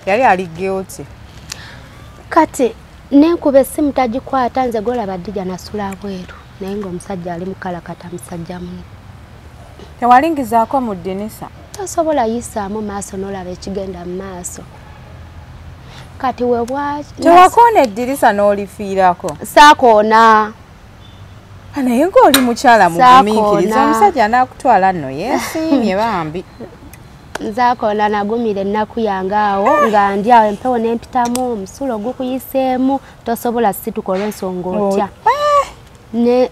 yali ali guilty kati nenkuba essimu tagikwata nze golaba Dija nasula bweru naye ng'omusajja ali mukalakata musajja munne tewalingizaako mu ddinisa tosobola yisaamu maaso n'olaba ekigenda mu maaso kati webwaki tewakoona eddirisa n'olifiirako saakoona naye ng'oli mukyala mugumiikiriza omusajja anaakutwala nno yeesiimye bambi nzaakoona nagumira ennaku yange awo nga ndi awo empewo n'empitamu omusulo gukuyiseemu tosobola situka olw'ensonga otya ne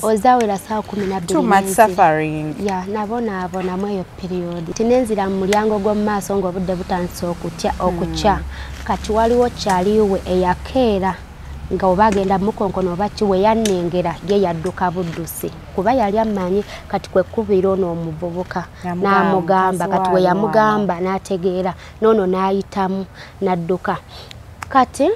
ozawera saa 12 ya nabonaabonamu eyo periodi tinenzira mu mulyango gw'omu maaso ng'obudde butandise okukya kati waliwo kyaliwe eyakeera nga oba agenda mukonkono oba kiwe yannengera ye yadduka buddusi kuba yali amanyi kati kwe kubira ono omuvubuka n'amugamba kati we yamugamba n'ategeera noono n'ayitamu n'adduka kati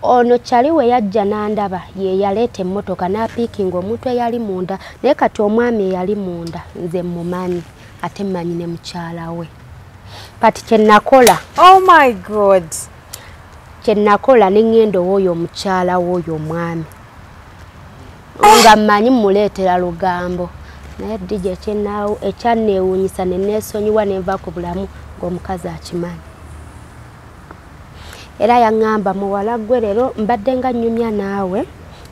ono kyaliwe yajja n'andaba ye yaleeta emmotoka n'apiikinga omuntu eyali munda naye kati omwami eyali munda nze mumanyi ate mmanyi ne mukyala we kati kyenakola oh my god kyenakola n'engendo w'oyo omukyala w'oyo omwami nga mmanyi muleetera lugambo naye Dija ekyanneewuunyisa ne neesonyiwa nenva ku bulamu ng'omukazi akimanyi era yaŋŋamba muwala gwe leero mbadde nga nnyumya naawe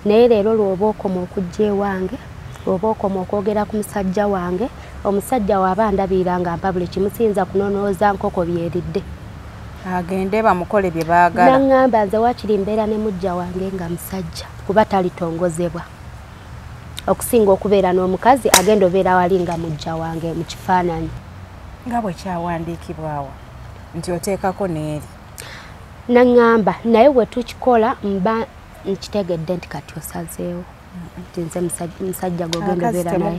naye leero lw'oba okoma okujja ewange lw'oba okoma okwogera ku musajja wange omusajja waaba andabirira nga mpa buli kimu siyinza kunonooza nkoko byeridde agende bamukole bye baagala naŋŋamba nze wakiri mbeera ne mujja wange nga musajja kuba talitongozebwa okusinga okubeera n'omukazi agenda obeera wali nga mujja wange mu kifaananyi nga bwe kyawandiikibwawo nti oteekako n'eri naŋŋamba naye bwe tukikola mba nkitegedde nti kati osazeewo nti nze musajja gwogenda obeera naye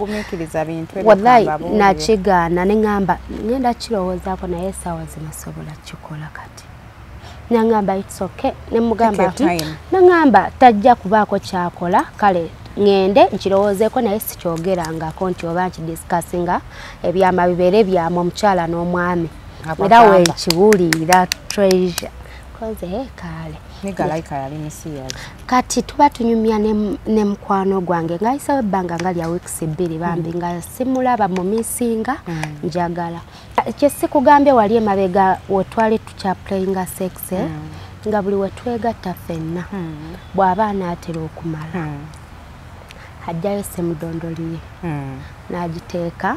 wallahi nakigaana neŋŋamba ngenda kirowoozaako naye essaawa zinasobola kikola kati naŋŋamba it's okay nemugamba naŋŋamba tajja kubaako kyakola kale ngende nkirowoozeeko naye sikyogerangako nti oba nkidisikasinga ebyama bibeere byamu omukyala n'omwami era wekiwulira treasure koze kale Negalayika yali misiyazi kati tuba tunyumya ne mukwano gwange ng'ayisawo ebbanga nga lya weeks 2 bambi nga simulaba mu misinga njagala kyesikugambye wali emabega wetwali tukyaplayinga sex nga buli wetwegatta ffenna bw'aba anaatera okumala ajjayo semudondoliye n'agiteeka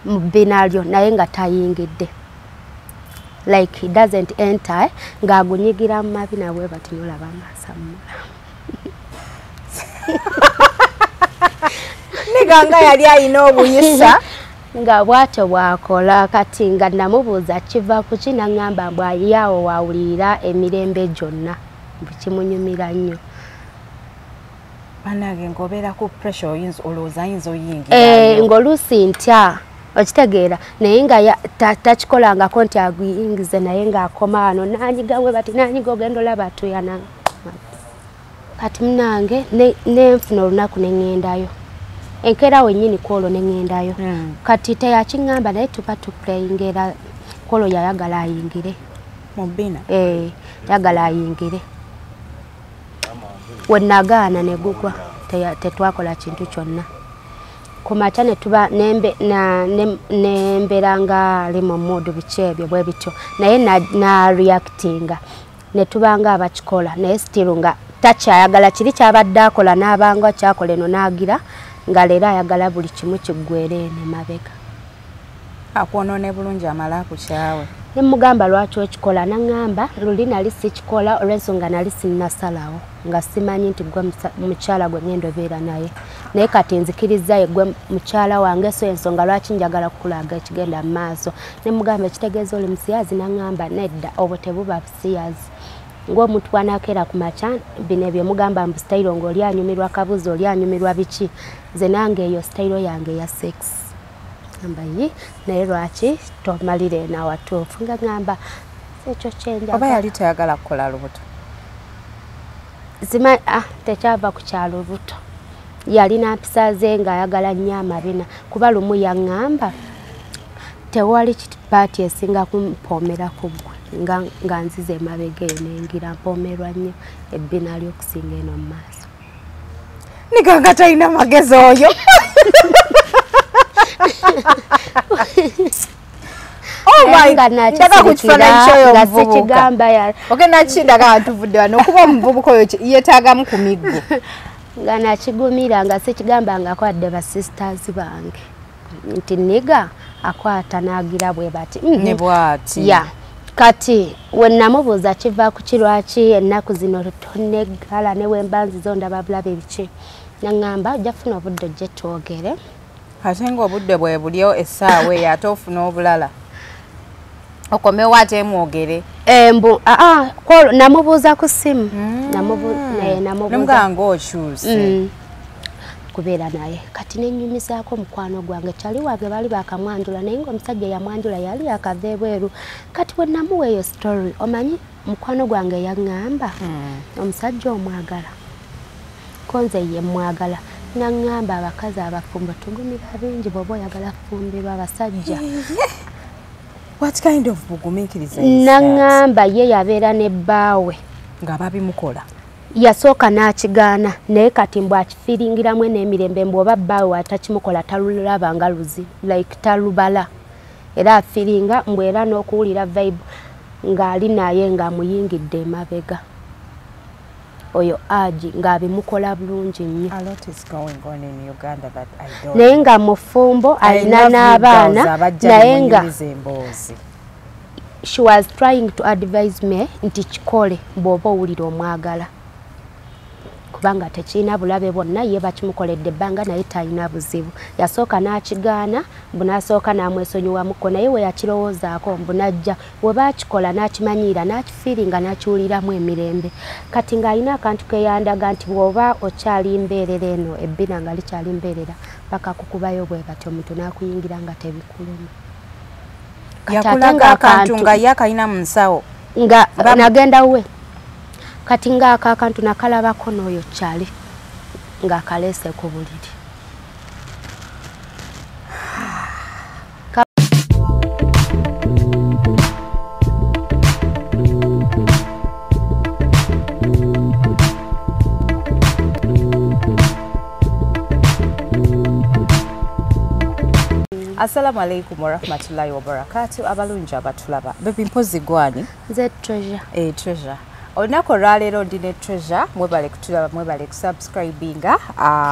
mu binalyo naye nga tayingidde like he doesn't enter ng'agunyigira mu mabi nabwe batinolaba maasamula neganga yali ayina obuyisa nga bwatyo bwakola kati nga namubuuza kiva ku kinaŋŋamba bw'ali awo wawulira emirembe gyonna bikimunyumira nnyo banage ng'obeera ku pressure olowooza ayinza oyingira ng'oluusi ntya okitegeera naye nga takikolangako nti aguyingize naye ng'akoma wano nanyigawe bati nanyiga ogenda olaba tuyana kati munange nenfuna olunaku neŋŋendayo enkeera wennyini kwolwo neŋŋendayo kati teyakiŋŋamba naye tuba tuplayingera kwolwo yayagala ayingire mubina yagala ayingire wenagaana negugwa tetwakola kintu kyonna kumacha netuba nembera nga ali mu mood biki ebyo bwe bityo naye na reactinga netuba nga abakikola naye still nga takyayagala kiri kyabadde akola n'abanga kyakola eno n'agira nga leero ayagala buli kimu kiggwere ne mabega akwonoone bulungi amala akukyawe nemugamba lwaki okikola naŋŋamba luli nali sikikola olw'ensonga nali sinnasalawo nga simanyi nti gwe mukyala gwe ngenda obeera naye naye kati nzikiriza ye gwe mukyala wange so ensonga lwaki njagala kukulaga ekigenda mu maaso nemugamba ekitegeeza oli musiyazi naŋŋamba nedda obwo tebuba busiyazi ng'omuntu bw'anaakeera ku makya bino bye mugamba mbu sitayiro ng'oli anyumirwa kabuzi oli anyumirwa biki nze nange eyo sitayiro yange eya sex ambayi naye lwaki tomalire nawatuufu nga ngamba ekyo kyenjagala oba yali tayagala kukola lubuto zima tekyava ku kyalo lubuto yalina mpisa ze ng'ayagala nnyo amabina kuba lumu yaŋŋamba tewali paati esinga kumpomera ku ggwe nga nzize emabega eyo nengira mpomerwa nnyo ebbina ly'okusinga eno mu maaso. Nikanga talina magezi oyo. Oh my God, ndaba ku kifaananyi ky'oyo omuvubuka. Ogenda kindaga ntuvudde wano okuba omuvubuka oyo yeetaagamu ku miggo. Nga nakigumira nga sikigamba nga akwadde ba sisters bange nti niga akwata n'agira bwe bati ne bwati. Ya kati we namubuuza kiva ku kirwaki ennaku zino tonegala ne wembanzi zo ndaba bulabe biki naŋŋamba ojja kufuna obudde ojje twogere. Ate ng'obudde bwe bulyo essaawa eyo ate ofuna obulala okomewo ate mwogere. Namubuuza ku ssimu namubuuza ng'okyuse kubeera naye kati nenyumizaako mukwano gwange kyali wange bali bakamwanjula naye ng'omusajja yamwanjula yali akava ebweru. Kati bwe namuwa eyo story omanyi mukwano gwange yaŋŋamba omusajja omwagala ko nze ye mwagala naŋŋamba abakazi abafumbo tugumira bingi bw'oba oyagala kufumbirwa abasajja. What kind of bugumiikiriza? Naŋŋamba ye yabeera ne bbaawe nga babimukola. Yasooka n'akigaana naye kati mbw akifiringiramu n'emirembe mbw'oba bbaawe atakimukola talulaba nga luzi like talubala era afiringa mbw era n'okuwulira vibe ng'ali naye ng'amuyingidde emabega oyo Aji ng'abimukola bulungi nnyo. Naye nga mufumbo alina n'abaana naye nga she was trying to advise me nti kikole bw'oba owulira omwagala kubanga tekirina bulabe bwonna ye bakimukoledde ebbanga naye talina buzibu. Yasooka n'akigaana mbu n'asooka n'amwesonyiwamuko naye we yakirowoozaako mbu najja we baakikola n'akimanyiira n'akifiiringa n'akiwuliramu emirembe. Kati ng'alina akantu ke yandaga nti bw'oba okyali mbeerera eno ebbina nga likyali mbeerera paka kukubayo bwe batyo omuntu n'akuyingira nga tebikuluma. Yakulaga akantu nga ye akalina mu nsawo nga nagenda we kati ng'ako akantu nakalabako n'oyo kyali ng'akaleese ku buliri. Assalamu alaikum warahmatullahi wabarakatuh. Abalungi abatulaba bebi mpozi gwani nze Treasure. Treasure olunaku olwaleero ndine Treasure mwebale kutulaba mwebale kusubscribinga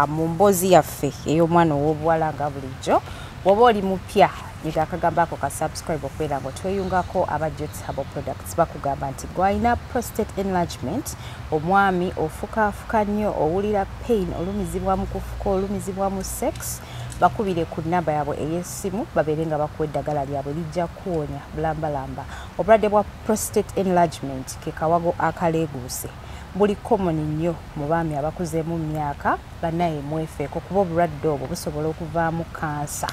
mu mboozi yaffe ey'omwana ow'obuwala nga bulijjo bw'oba oli mupya nyiga akagamba ako ka subscribe okubeera ng'otweyungako aba Jyots Herbal Products bakugamba nti gwalina prostate enlargement omwami ofukaafuka nnyo owulira pain olumizibwa mu kufuka olumizibwa mu sex bakubire ku namba yabwe ey'essimu babeere nga bakuwa eddagala lyabwe lijja kuwonya bulambalamba. Obulwadde bwa prostate enlargement ke kawago akaleeguuse buli common nnyo mu baami abakuzeemu myaka bannaye mwefeeko kuba obulwadde obwo busobola okuvaamu kansa.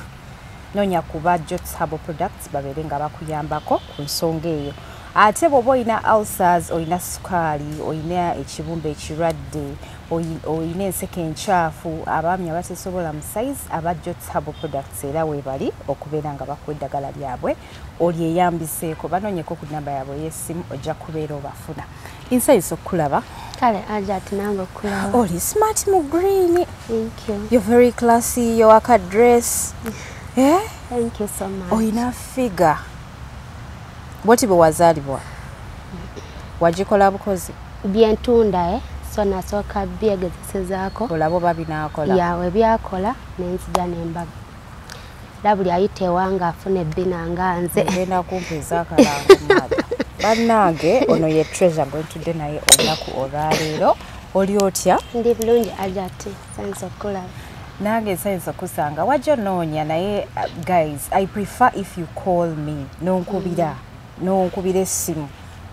Noonya kuba Jyots Herbal Products babeere nga bakuyambako ku nsonga eyo. Ate bw'oba olina ulcers, olina sukaali, olina ekibumba ekirwadde, olina enseke enkyafu, abaami abatesobola mu size aba Jyots Herbal Products era weebali okubeera nga bakuwa eddagala lyabwe olyeyambiseeko. Banoonyeko ku nnamba yaabwe ey'essimu ojja kubeera obafuna. Insayisa okukulaba. Kale Ajat nange okulaba. Oli smart mu green. Thank you. You're very classy, your work dress. Yeah? Thank you so much. Olina figure. Bwoti bwe wazaalibwa wagikola bukozi byentunda so nasooka byegezesezaako olabo babinaakola yawe byakola nenzija nembaga era buli ayita ewange afuna ebbina nga nze genda kumpeeza akalango mada bannange ono ye Treasure gwentudde naye olunaku olwaleero oli otya? Ndi bulungi Ajat sansa okulaba nange nsanyiza okusanga wajja onoonya naye guys I prefer if you call me nonkubira nonkubira essimu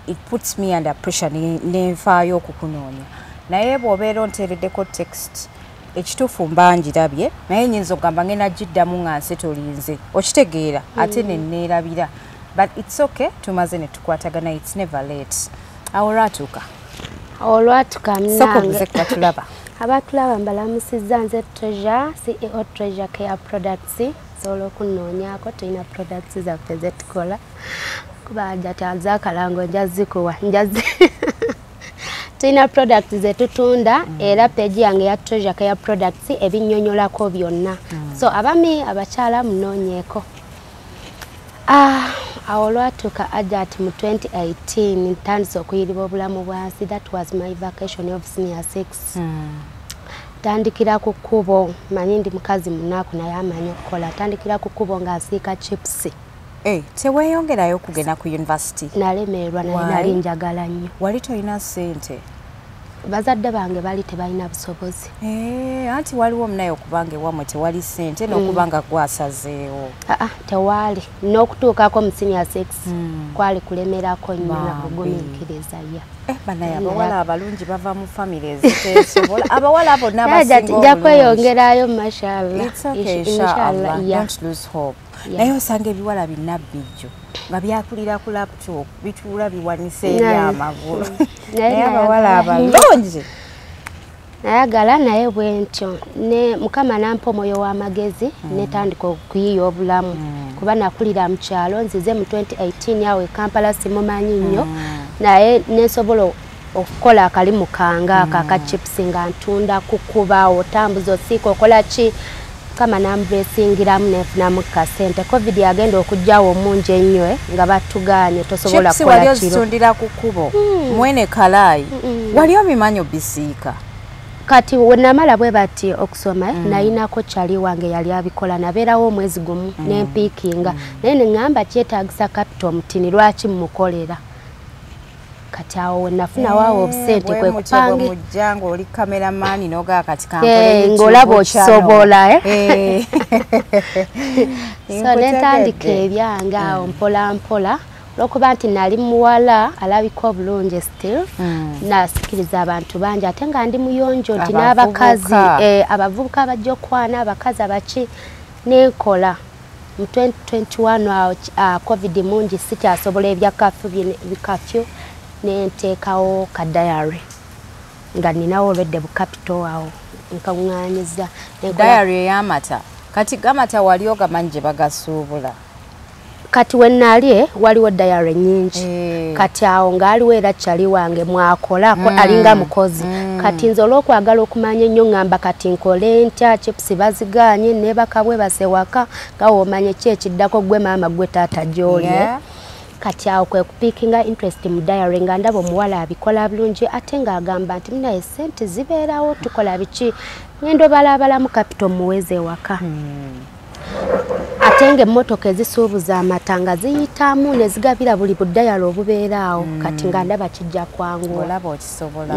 it puts me under pressure nenfaayo okukunoonya naye bw'obeera onteereddeko text ekituufu mba ngirabye naye nyinza okugamba ngenda giddamu nga nsetolinze okitegeera ate nenneerabira but it's okay tumaze ne tukwatagana it's never late awo olwatuuka mnange batulaba abatulaba mbalamusizza nze Treasure CEO Treasure Care Products sobola okunoonyako tulina products zaffe zetukola kuba jati azakalango njazikuwa tulina products zetutunda era page yange ya Treasure Care Products ebinnyonnyolako byonna so abami abakyala munoonyeeko awo lwatuuka Ajat mu 2018 ntandise okuyiriba obulamu bwansi. That was my vacation of senior 6. Tandikira ku kkubo manyi ndi mukazi munaku naye amanyi okukola. Tandikira ku kkubo ng'asiika chips. Teweeyongerayo kugenda ku university? Nalemerwa naye nali njagala nnyo. Wali toyina ssente? Bazadde bange bali tebalina busobozi. Anti waliwo omunaye okubanga ewammwe tewali ssente n'okubanga gwasazeewo? Tewali. N'okutuukako mu senior 6 kwali kulemerako nnyo nakugumiikiriza banaye abawala abalungi bava mu family eziteesobola. Abawala bonna abasinga obulungi. Nja kweyongerayo mashallah. It's okay, inshallah. Don't lose hope. Naye osanga ebiwala binnabbijjo nga byakulira ku laptop bituula biwanise ebyamagulu. Naye abawala abalungi nayagala naye bwentyo ne Mukama nampa omwoyo w'amagezi netandika okuyiiya obulamu kuba nakulira mu kyalo nzize mu 2018 awo Kampala simumanyi nnyo naye nesobola okukola akalimu kange aka chips nga ntunda kukuba otambuza osiika okola ki kama namblessingiramu nefunamu kasente. Covid yagenda okujjawo omungi ennyo nga batuganye tosobola kukola kiro. Chips wali ozitundira ku kkubo mwene kalaayi wali obimanyi obisiika? Kati wenamala bwe bati okusoma nayinako kyali wange yali abikola nabeerawo omwezi gumu nempiikinga naye neŋŋamba kyetaagisa capital mutini lwaki mumukolera kati awo wenafuna waawo obusente kwe kupange mujjanga oli kameramani noga kati kankole ng'olaba okisobola so netandika ebyange awo mpola mpola lwokuba nti nali muwala alabika obulungi still nasikiriza abantu bangi ate nga ndi muyonjo nti n'abakazi abavubuka abajja okwana abakazi abaki nenkola mu 2021 awo covid mungi sikyasobola ebya kafyu nenteekawo ka diary nga ninawo olwedde bu capital awo nkaŋŋaanyiza diary ey'amata. Kati gamata wali ogamanyi gye bagasuubula? Kati wenali waliwo diary nyingi kati awo ngaaliwo era kyali wange mwakola alinga mukozi kati nze olw'okwagala okumanya ennyo ŋŋamba kati nkole ntya chips baziganye nebaka bwe basewaka nga woomanye ki ekiddako gwe maama gwe taata gy'oli kati awo kwe kupiikinga interest mu diary nga ndaba omuwala abikola bulungi ate ng'agamba nti munaye sente zibeerawo tukola biki ngendo balaabalamu capital muweze ewaka ate ng'emmotoka ezisuubuza amata nga ziyitamu ne zigabira buli budayalo obubeeraawo kati nga ndaba kijja kwangu olaba okisobola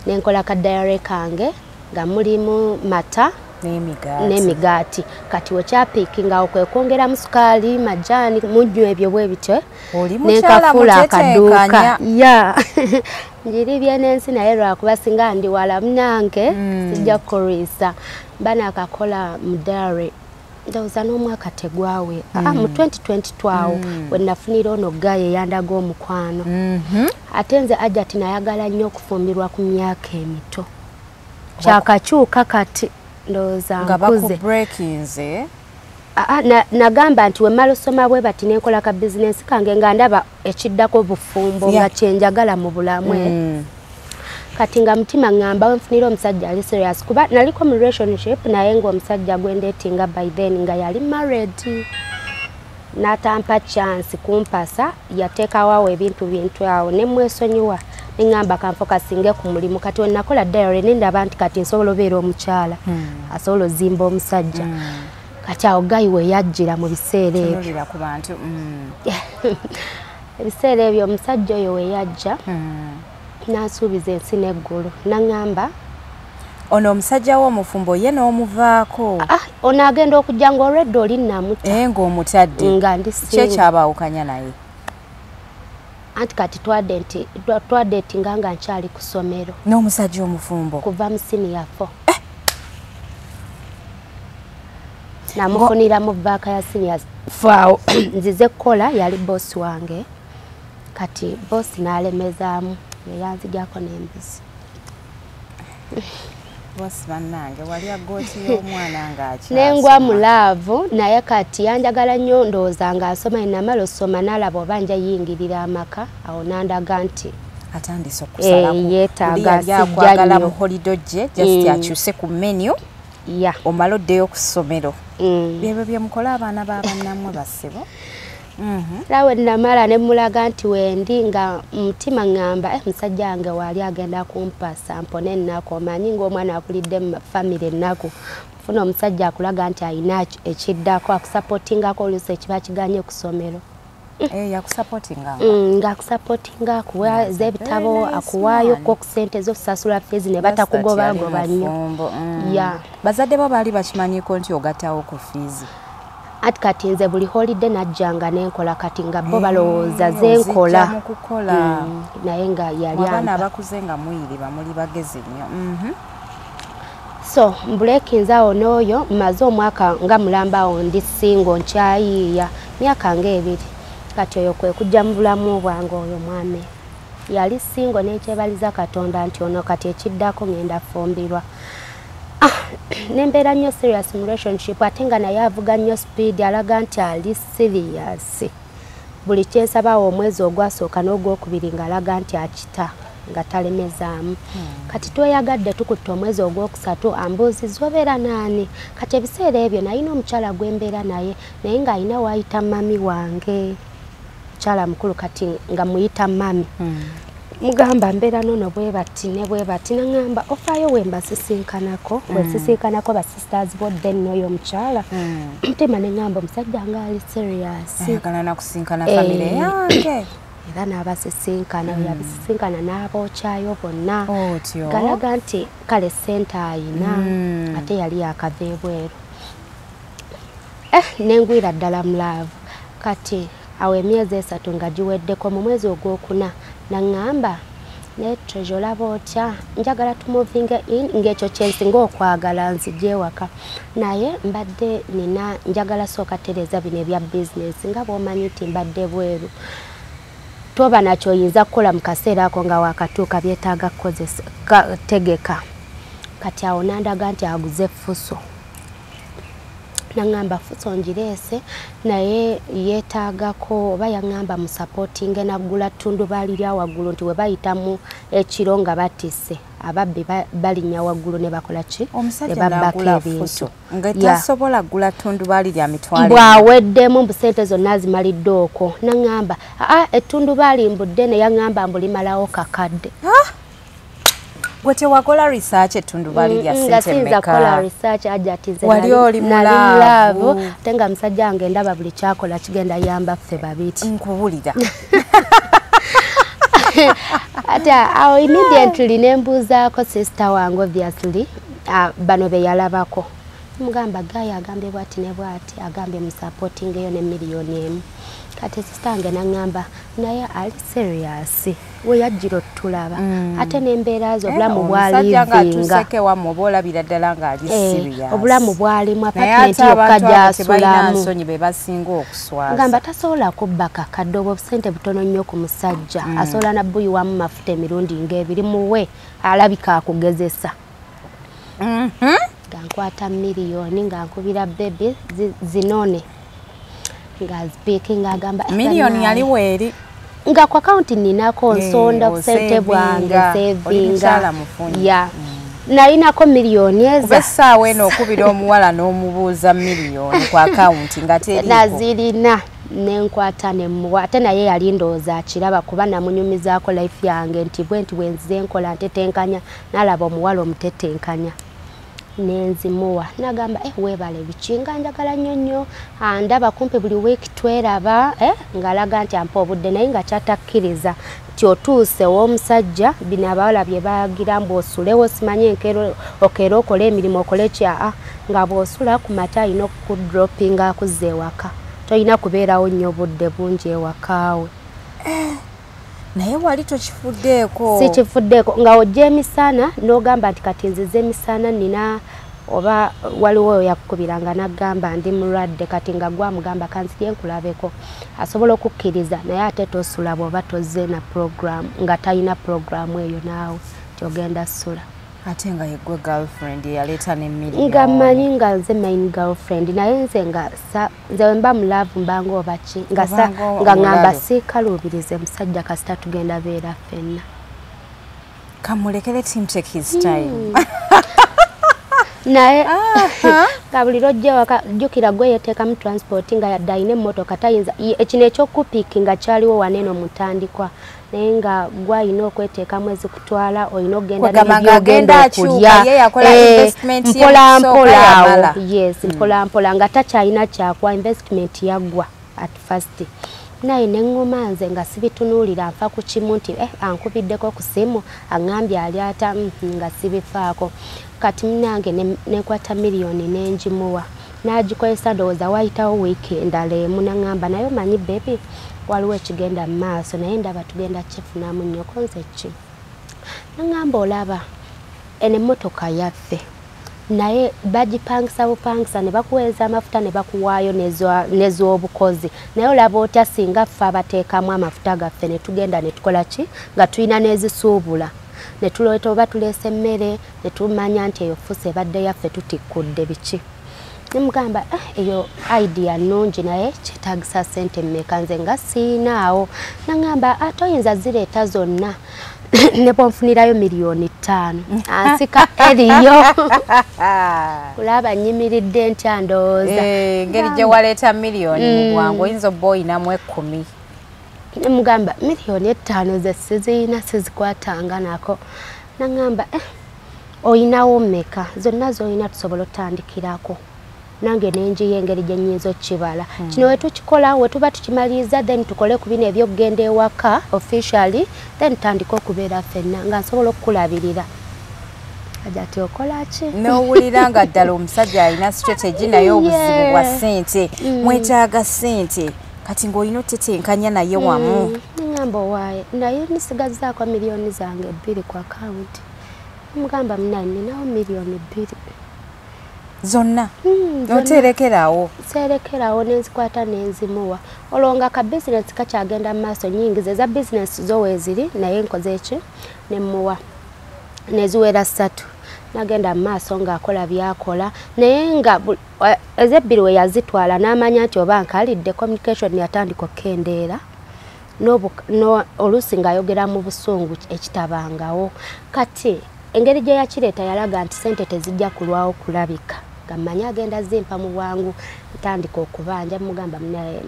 nenkola ka diary kange nga mulimu mata n'emigaati kati wekyapiikinga awo kwe kwongeramu sukaali majaani mujju ebyo bwe bityo nenkafuula akaduuka njiribye n'ensi naye lwakuba singa ndi wala munange sijja kukolwisa mba naakakola mu diary ndowooza n'omwaka tegwawe mu 2022 awo wenafunira ono gaye yandaga omukwano ate nze Ajat nayagala nnyo okufumbirwa ku myaka emito kyakakyuka kati ndowooza nkuze nagamba nti wemala osoma bwe bati nenkola ka bizinensi kange nga ndaba ekiddako bufumbo nga kyenjagala mu bulamwe kati nga mutima ngamba wenfunira omusajja ali serious kuba naliko mu relationship naye ng'omusajja gwendeetinga by then nga yali married n'atampa chance kumpasa yateekawo ebintu awo ne mwesonyiwa neŋŋamba kanfokasinge ku mulimu kati we nakola diary nendaba nti kati nsobola obeera omukyala asobola ozimba omusajja kati awo gayi we yajjira mu biseera ebyo ebiseera ebyo omusajja oyo we yajja n'asuubiza ensi n'eggulu naŋŋamba ono omusajja w'omufumbo ye n'omuvaako ono agenda okujja ng'olwedde oli namuta ng'omutadde nga ndi ki ekyabaawukanya naye anti kati twadeetinga nga nkyali ku ssomero n'omusajja omufumbo kuva mu senior 4 namufunira mu vaaka ya senior 4 nzize kukola yali bosi wange kati bosi n'alemezaamu yanzijako n'embizi bosi bannange wali agooti y'omwana ng'akyasa nengwa mu laavu naye kati yanjagala nnyo ndowooza ng'asoma enamala osoma n'alaba oba nja yingirira amaka awo nandaga nti atandise okusalaku yeetaaga sijja mu holiday gye just akyuse ku menu omala oddeyo ku ssomero byebyo bye mukola abaana b'abannammwe bassebo lawe namala ne mulaga nti wendi nga mutima ngamba musajja wange wali agenda kumpa sampone ennaku omanyi ng'omwana akulidde mu famire ennaku funa omusajja akulaga nti alina ekiddako akusapootingako oluusi ekiba kiganye ku ssomero ng'akusapootinga akuwa z'ebitabo akuwaayo ko ku ssente z'okusasula feezi ne batakugobagoba nnyo bazadde bo baali bakimanyiiko nti ogattawo ku feezi ati kati nze buli holiday najjanga nenkola kati nga bo balowooza zenkola naye nga yali abaana abakuze nga muyiriba muli bagezi nnyo so mbulekinzaawo n'oyo mmaze omwaka nga mulambawo ndi singo nkyayiiya myaka ng'ebiri kati oyo kwe kujja mu bulamu bwange oyo mwami yali singo n'ekyebaliza Katonda nti ono kati ekiddako ngenda fumbirwa nembeera nnyo serious mu relationship ate nga naye avuga nnyo speed alaga nti ali serious buli kyensabawo omwezi ogwasooka n'ogwokubiri ng'alaga nti akita nga talemezaamu kati tweyagadde tukutte omwezi ogwokusatu ambuuzizza obeera naani kati ebiseera ebyo nayina omukyala gwembeera naye ng'ayina waayita mami wange mukyala mukulu kati nga muyita mami mugamba mbeera nono bwe bati ne bwe bati naŋŋamba ofaayo wembasisinkanako wesisinkanako basisters bodde nnoyo omukyala mutima ne ŋŋamba omusajja nga ali serious ayagala nakusinkana famire yange era n'abasisinkana yabisisinkana n'abookyayo bonna galaga nti kale ssente ayina ate yali yakava ebweru nengwira ddala mu laavu kati awo emyezi 3 nga giweddeko mu mwezi ogwokuna naŋŋamba ne Treasure olaba otya njagala tumuvinga in ng'ekyo kyensinga okwagala nzije ewaka naye mbadde nina njagala sooka tereza bino ebya bizinesi nga bw'omanyi nti mbadde bweru toba nakyo oyinza kukola mu kaseera ako nga wakatuuka byetaaga tegeka kati awo nandaga nti aguze Fuso naŋŋamba Fuso ngireese naye yeetaagako oba yaŋŋamba mu supporting naggula ttundubaali lya waggulu nti we bayitamu ekiro nga batisse ababbi balinnya waggulu ne bakola ki ne babbako ebintu nga tasobola ggula ttundubaali lya mitwalo bw'aweddemu mbu ssente zonna zimalidde okwo naŋŋamba ettundubaali mbudde ne yaŋŋamba mbulimalawo kakadde gwe tewakola research ettundubaali lya ssente meka kola research ajatize wali oli mulaavu ate nga musajja wange ndaba buli kyakola kigenda yamba ffe babiri nkuwulira ate awo immediately nembuuzaako sister wange obviously bano be yalabako mugamba Gaya agambye bwati ne bwati agambye mu supporting eyo ne miliyoni 1 kati sister wange naŋŋamba naye ali serious we yajjira otulaba ate n'embeera zo obulamu bwalivinga olabira ddala ng'ali serious obulamu bwalimu apartment yokka gy'asulamu be basinga okuswaza ngamba tasobola kubba kakadde obwo obusente butono nnyo ku musajja asobola nabbuyiwamu mafuta emirundi ng'ebiri muwe alabika akugezesa nga nkwata miliyoni nga nkubira bebe zinone nga speaking agamba miliyoni yaliwo eri nga ku akaunti ninako nsonda ku ssente bwange sevinga nalinako miliyoni eza essaawa eno okubira omuwala n'omubuuza miliyoni ku akaunti nga teriko nazirina nenkwata nemuwa ate naye yali ndowooza akiraba kuba namunyumizaako life yange nti bwenti bwenzize nkola ntetenkanya nalaba omuwala omutetenkanya nenzimuwa nagamba weebale biki nga njagala nnyo nnyo ndaba kumpi buli wiiki tweraba ng'alaga nti ampa obudde naye nga kyatakkiriza nti otuuse w'omusajja bino abawala bye bagira mbu osulewo simanye enkeero okeera okole emirimu okole kya nga bw'osula ku mata alina okukudropinga akuzza ewaka tolina kubeerawo nnyo budde bungi ewakaawe naye wali tokifuddeeko si kifuddeeko nga ojja emisana n'ogamba nti kati nzize emisana nina oba waliwo yakukubiranga n'agamba ndi mulwadde kati nga gwamugamba kanzirye nkulabeko asobola okukkiriza naye ate tosula bw'oba tozze na program nga talina programu eyo naawe tyogenda sula ate nga yegwe girlfriend yaleeta ne million nga manyi nga nze main girlfriend naye nze nga nze mba mulaavu mbanga oba ki nga ngamba siikaluubirize musajja kasita tugenda beera ffenna kamulekere him take his time naye nga buli lwojja waka jjukira gwe yeteekamu transport nga yadde ayina emmotoka tayinza ekino ekyokupiiki nga kyaliwo waneeno mutandikwa naye nga gwayina okweteekamu ezikutwala olina okugenda n'ebyogenda okulya mpolampola awo yes mpolampola nga takyalina kyakwa investment yaggwa at first naye neŋŋoma nze nga sibitunuulira nfa ku kimu nti ankubiddeko ku simu aŋŋambye alyata nga sibifaako kati munange nekwata miliyoni n'engimuwa n'agikozesa ndowooza wayitawo weekend aleemu naŋŋamba naye omanyi bebi waliwo ekigenda mu maaso naye ndaba tugenda kifunamu nnyoko nze ki naŋŋamba olaba eno emmotoka yaffe naye bagipangisa bupangisa ne bakuweeza amafuta ne bakuwaayo n'ez'obukozi naye olaba otya singa ffe abateekamu amafuta gaffe ne tugenda ne tukola ki nga tulina n'ezisuubula ne tuleeta oba tuleese emmere ne tumanya nti eyo fuusa ebadde yaffe tutikkudde biki nemugamba eyo idea nnungi naye kyetaagisa ssente mmeka nze nga siinaawo naŋŋamba ate oyinza zireeta zonna ne bwonfunirayo miliyoni 5 ansika eriyo kulaba nyimiridde ntya ndowooza ngeri gye waleeta miliyoni mu bwangu oyinza obba oyinamu 10 nemugamba miliyoni 5 ze siziyina sizikwatanga nako naŋŋamba oyinawo mmeka zonna z'olina tusobola otandikirako nange nenjiye engeri gye nnyinza okkibala kino wetukikola wetuba tukimaliriza then tukole ku bino ebyokugenda ewaka officially then tandika okubeera ffenna nga nsobola okukulabirira ajati okola ki n'owulira nga ddala omusajja alina strategy naye obuzibu bwa ssente mwetaaga ssente kati ng'olina otetenkanya naye wamu ngamba owaaye naye nisigazaako miliyoni zange 2 ku akawunti mugamba munaye ninawo miliyoni 2 zonna noterekerawo serekerawo nenzikwata nenzimuwa olwonga ka bizinesi kakyagenda mu maaso nyingi ze za bizinesi zo weeziri naye nkoze eki nemuwa neziwera 3 nagenda mu maaso ng'akola byakola naye nga ezebbiri we yazitwala n'amanya nti oba nkalidde communication yatandika okukendeera oluusi ng'ayogera mu busungu ekitabangawo kati engeri gye yakireeta yalaga nti ssente tezijja kulwawo kulabika gamanya agenda zimpa mu bwangu ntandika okubanja mugamba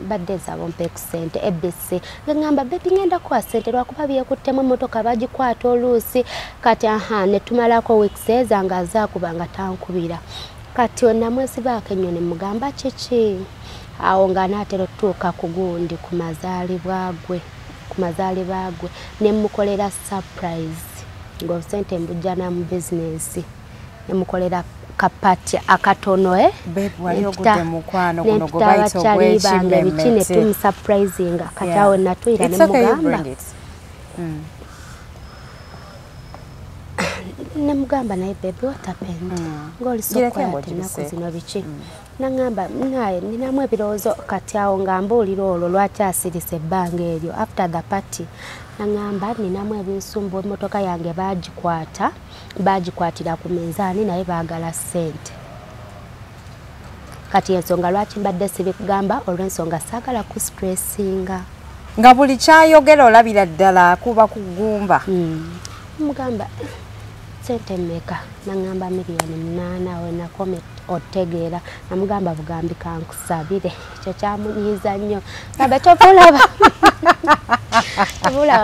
mbadde nsaba ompeeku ssente ebc ngamba bebi ngenda kuwa ssente lwakuba byekuttemu emmotoka bagikwata oluusi kati ne tumalako weeks nga azaakuba nga tankubira kati onamwesibaako ennyo ne mugamba kiki awo nga naatera otutuuka ku gundi ku mazaalibwa gwe ne mukolera surprise ng'obusente mbujjana mu bizinesi ne mukolera kapati akatono abakyalibange biki ne tumusurprisinga kati awo natwira ne mugamba ne mugamba naye bebi watapenti ng'olisokwate ennaku zino biki naŋŋamba naye ninamu ebirowoozo kati awo nga mbuulira olwo lwaki asirise ebbanga eryo after the party naŋŋamba ninamu ebinsumbu emmotoka yange bagikwatira ku minzaani naye baagala ssente kati ensonga lwaki mbadde sibikugamba olw'ensonga saagala ku stressinga nga buli kyayogera olabira ddala kuba kugumba mugamba ssente mmeka naŋŋamba miliyoni 8 we nakome otegeera namugamba bugambi kankusabire ekyo kyamunyiiza nnyo gamba tobulaba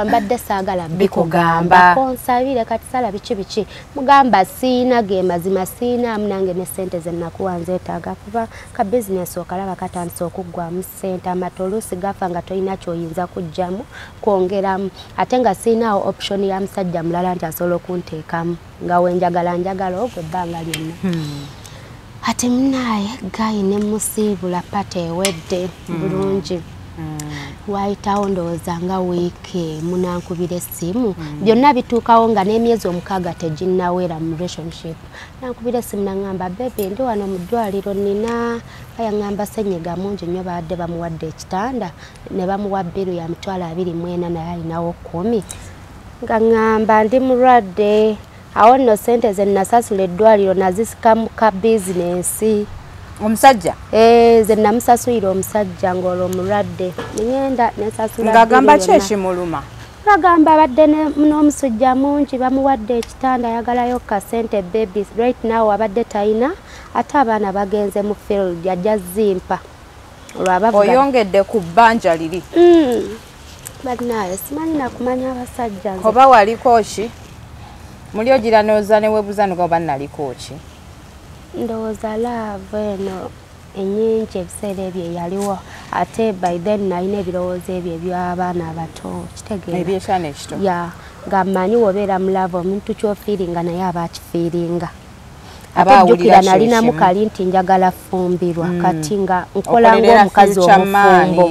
mbadde saagala bikugamba konsabire kati sala biki mugamba siina ge mazima siinaamu nange ne ssente ze nakuwa nzeetaaga kuba ka bizinesi okalaba katandisa okuggwamu ssente amata oluusi gafa nga tolina kyoyinza kuggyamu kwongeramu ate nga siinaawo option ya musajja mulala nti asobola okunteekamu nga wenjagala njagala ogwo ebbanga lyonna ate munaye gayi ne musiibula pata ewedde bulungi wayitawo ndowooza nga wiiki munankubira essimu byonna bituukawo nga n'emyezi 6 teginnawera mu relationship nankubira essimu naŋŋamba bebi ndi wano mu ddwaliro nina bayaŋŋamba ssenyiga mungi nnyo baadde bamuwadde ekitanda ne bamuwa bbiru ya mitwalo 24 naye alinawo 10 nga ŋŋamba ndi mulwadde awo nno sente ze nasasula eddwaliro nazisikamu ka bizinensi. Omusajja ze namusasulira omusajja ng'olwo omulwadde ngenda nesasula ng'agamba ki ekimuluma? Bagamba badde n'omusujja mungi bamuwadde ekitanda ayagalayo ka sente babies right now abadde tayina ate abaana bagenze mu field yajja zimpa oyongedde ku bbanja liri balinayo simanyi nakumanya abasajja oba waliko ki muli ogiranoza ne webuza noga naliko ki ndowooza laavu eno enyingi ebiseera ebyo yaliwo ate by then nalina ebirowoozo ebyo eby'abaana abato kitegeera ebyekyana ekito nga mmanyi wobeera mu laavu omuntu kyofiiringa naye aba akifiiringa ate jjukira nalinamu kali nti njagala fumbirwa kati nga nkola ng'omukazi omufumbo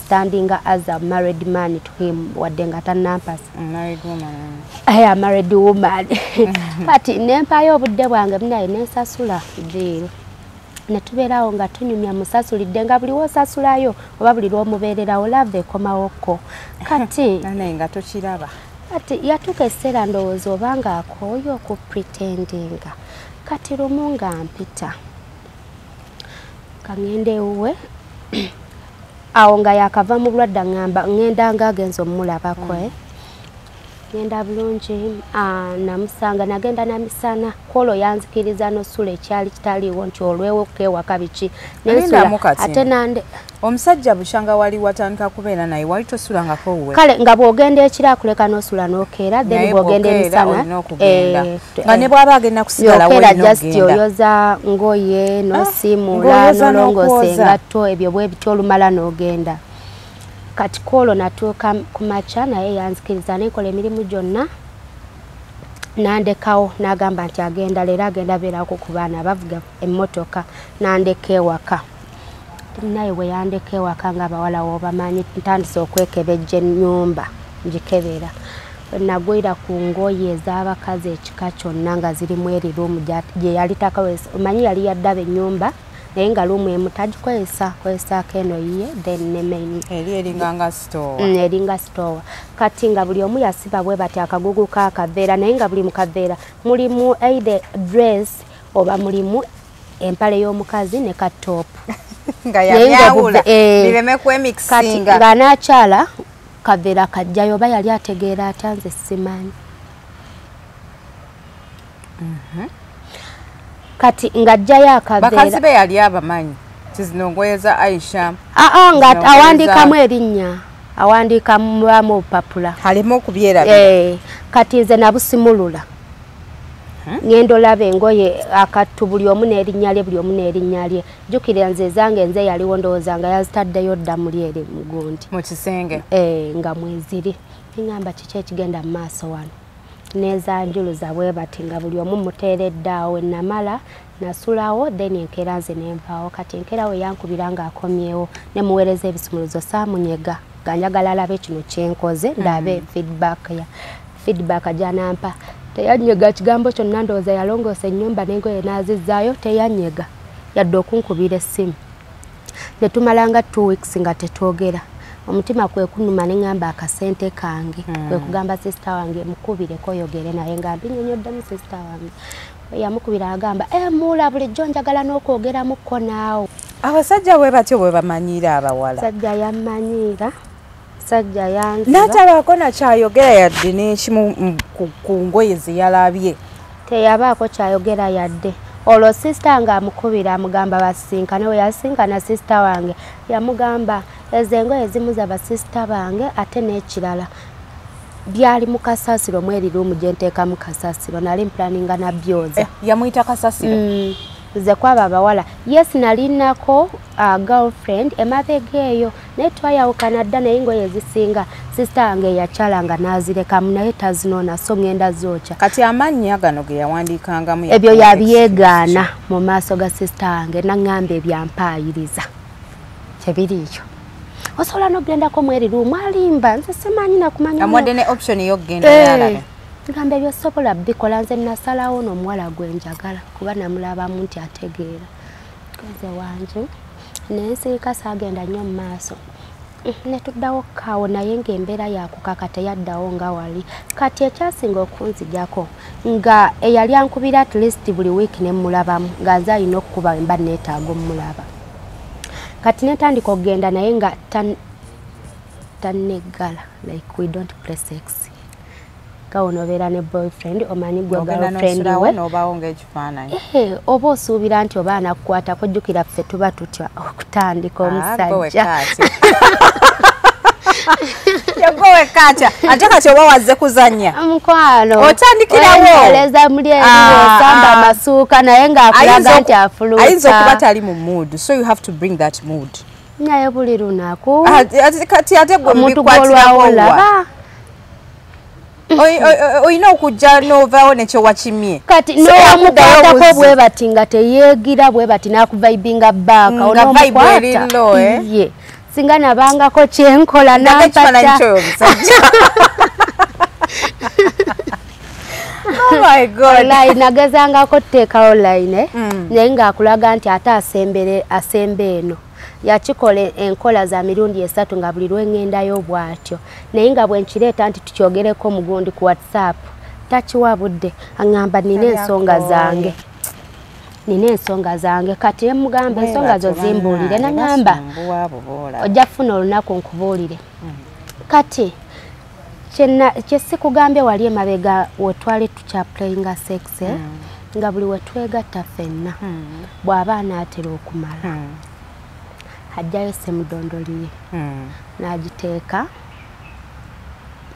standing as a married man to him wadde nga tanampasa a married woman kati nempayo obudde bwange munaye nensasula ddiiro netubeerawo nga tunyumya musasulidde nga buli wosasulayo oba buli lwomubeererawo lava ekomawokko kati naye nga tokiraba kati yatuuka ekiseera ndowooza oba nga akooye okupretendinga kati lumu nga mpita kangende ewuwe awo nga yakava mu bulwadde ngamba ngenda nga agenza omulabako ngenda bulungi namusanga nagenda namisana kwolwo yanzikiriza nosula ekyali kitaliiwo nti olwewo kewaka biki ate nande omusajja bushanga wali watandika kubeera naye wali tosulangako wuwe kale nga bwogenda ekiro akuleka nosula nokeera then bwogenda emisana nga ne bwaba agenda kusigala wokeera just oyoza ngoye nosiimula nolongoosa engatto ebyo bwe bityo olumala n'ogenda kati kwolwo natuuka ku makya naye yanzikiriza nenkola emirimu gyonna nandekawo n'agamba nti agenda leero agenda beerako ku baana bavuga emmotoka nandeka ewaka naye bwe yandeka ewaka ng'abawala wobamanyi ntandise okwekebejja ennyumba ngikebera nagwira ku ngoye ez'abakazi ekika kyonna nga zirimu eriruumu gye yali takawesa omanyi yali yaddaba ennyumba naye nga luumu emu tagikozesako eno yiye then ne main eringa store eringa store kati nga buli omu yasiba bwe bati akagugu kaakaveera naye nga buli mu kaveera mulimu either dress oba mulimu empale y'omukazi ne ka top nga yawula bireme kwemixinga nga n'akyala kaveera kajjayo oba yali ategeera atanze simanyi kati ngajjayo akaveera bakazi be yali abamanyi kizinongoye za Aisha nga awandikamu erinnya awandikamu obupapula halimu okubyera kati nze nabusimulula ngenda olaba engoye akattu buli omu n'erinnya lye buli omu n'erinnya lye jjukira nze zange nze yaliwo ndowooza nga yazitaddeyo dda muli eri mugundi mu kisenge nga mweziri ngamba kiki ekigenda mu maaso wano nezanjuluza bwe bati nga buli omu muteeredde awo namala nasulawo then enkeera nze nenvaawo kati enkeera we yankubira ng'akomyewo ne muweereza ebisumuluzo saamunyega nga njagala alabe kino kyenkoze ndabe feedback gyanampa teyanyega kigambo kyonna ndowooza yalongoosa ennyumba n'engoye n'azizzaayo teyanyega yadde okunkubira essimu ne tumalanga 2 weeks nga tetwogera omutima kwe kunuma neŋŋamba akasente kange kwe kugamba sister wange mukubireko oyogere naye nga mbinyonyoddemu sister wange yamukubira agamba muula bulijjo njagala n'okwogeramuko naawe abasajja bwe batyo bwe bamanyiira abawala sajja yammanyiira sajja yanziba n'atabaako nakyayogera yadde n'ekimu ku ngoye ze yalabye teyabaako kyayogera yadde olwo sister nga amukubira amugamba basinkane we yasinkana sister wange yamugamba ezo engoye ezimu za basisita bange ate n'ekirala byali mu kasasiro mweri ruumu gye nteekamu kasasiro nali mplaninga na byoza yamuyita kasasiro nze kwaba abawala yes nalinako girlfriend emabega eyo naye twayawukana dda naye engoye ezisinga sister wange yakyalanga n'azirekamu naye tazinoona so ngenda zookya kati amannya gano ge yawandiikangamu ebyo yabyegaana mu maaso ga sister wange naŋŋamba ebyampaayiriza kyebiriikyo osobola n'ogendako mweri ruumu alimba nze simanyi nakumanya amwadde ne option y'okugenda yalabe ngamba ebyosobola bikola nze nasalawo n'omuwala gwe njagala kuba namulabamu nti ategeera nze wanje naye nsiika saagenda nnyo mu maaso ne tuddawo kaawo naye ng'embeera yakukaka teyaddawo nga wali kati ekyasinga okunzijako nga eyali ankubira at least buli wiiki ne mmulabamu nga nze alina okukuba mba neetaaga omulaba kati netandika okugenda naye nga taneggala like we don't play sex kawono obeera ne boyfriend omanyi gwe girlfriend we oba osuubira nti oba anakukwata kujjukira ffe tuba tutya okutandika omusajja yagowe kacha ate kati oba wazze kuzannya mukwano otandikirawo oleza muli samba amasuuka naye ng'akulaga nti afuluuta ayinza okuba tali mu mood so you have to bring that mood naye buli lunaku kati ate gwe bikwatirawo oyina okujja novaawo nekyo wakimye kati nowamukwatako bwe bati nga teyeegira bwe bati n'akuvaibinga baaka onomukwata ye singa nabangako kyenkola nampata oh my god nagezangako teeka online naye ng'akulaga nti ate asemba eno yakikola enkola za mirundi 3 nga buli lw'engendayo bw'atyo naye nga bwe nkireeta nti tukyogereko mugundi ku WhatsApp takiwa budde aŋŋamba nina ensonga zange kati mugamba ensonga zo zimbuulire naŋŋamba ojja kufuna olunaku nkubuulire kati kye sikugambye wali emabega wetwali tukya playinga sex nga buli wetwegatta ffenna bw'aba anaatera okumala ajjayo semudondoliye n'agiteeka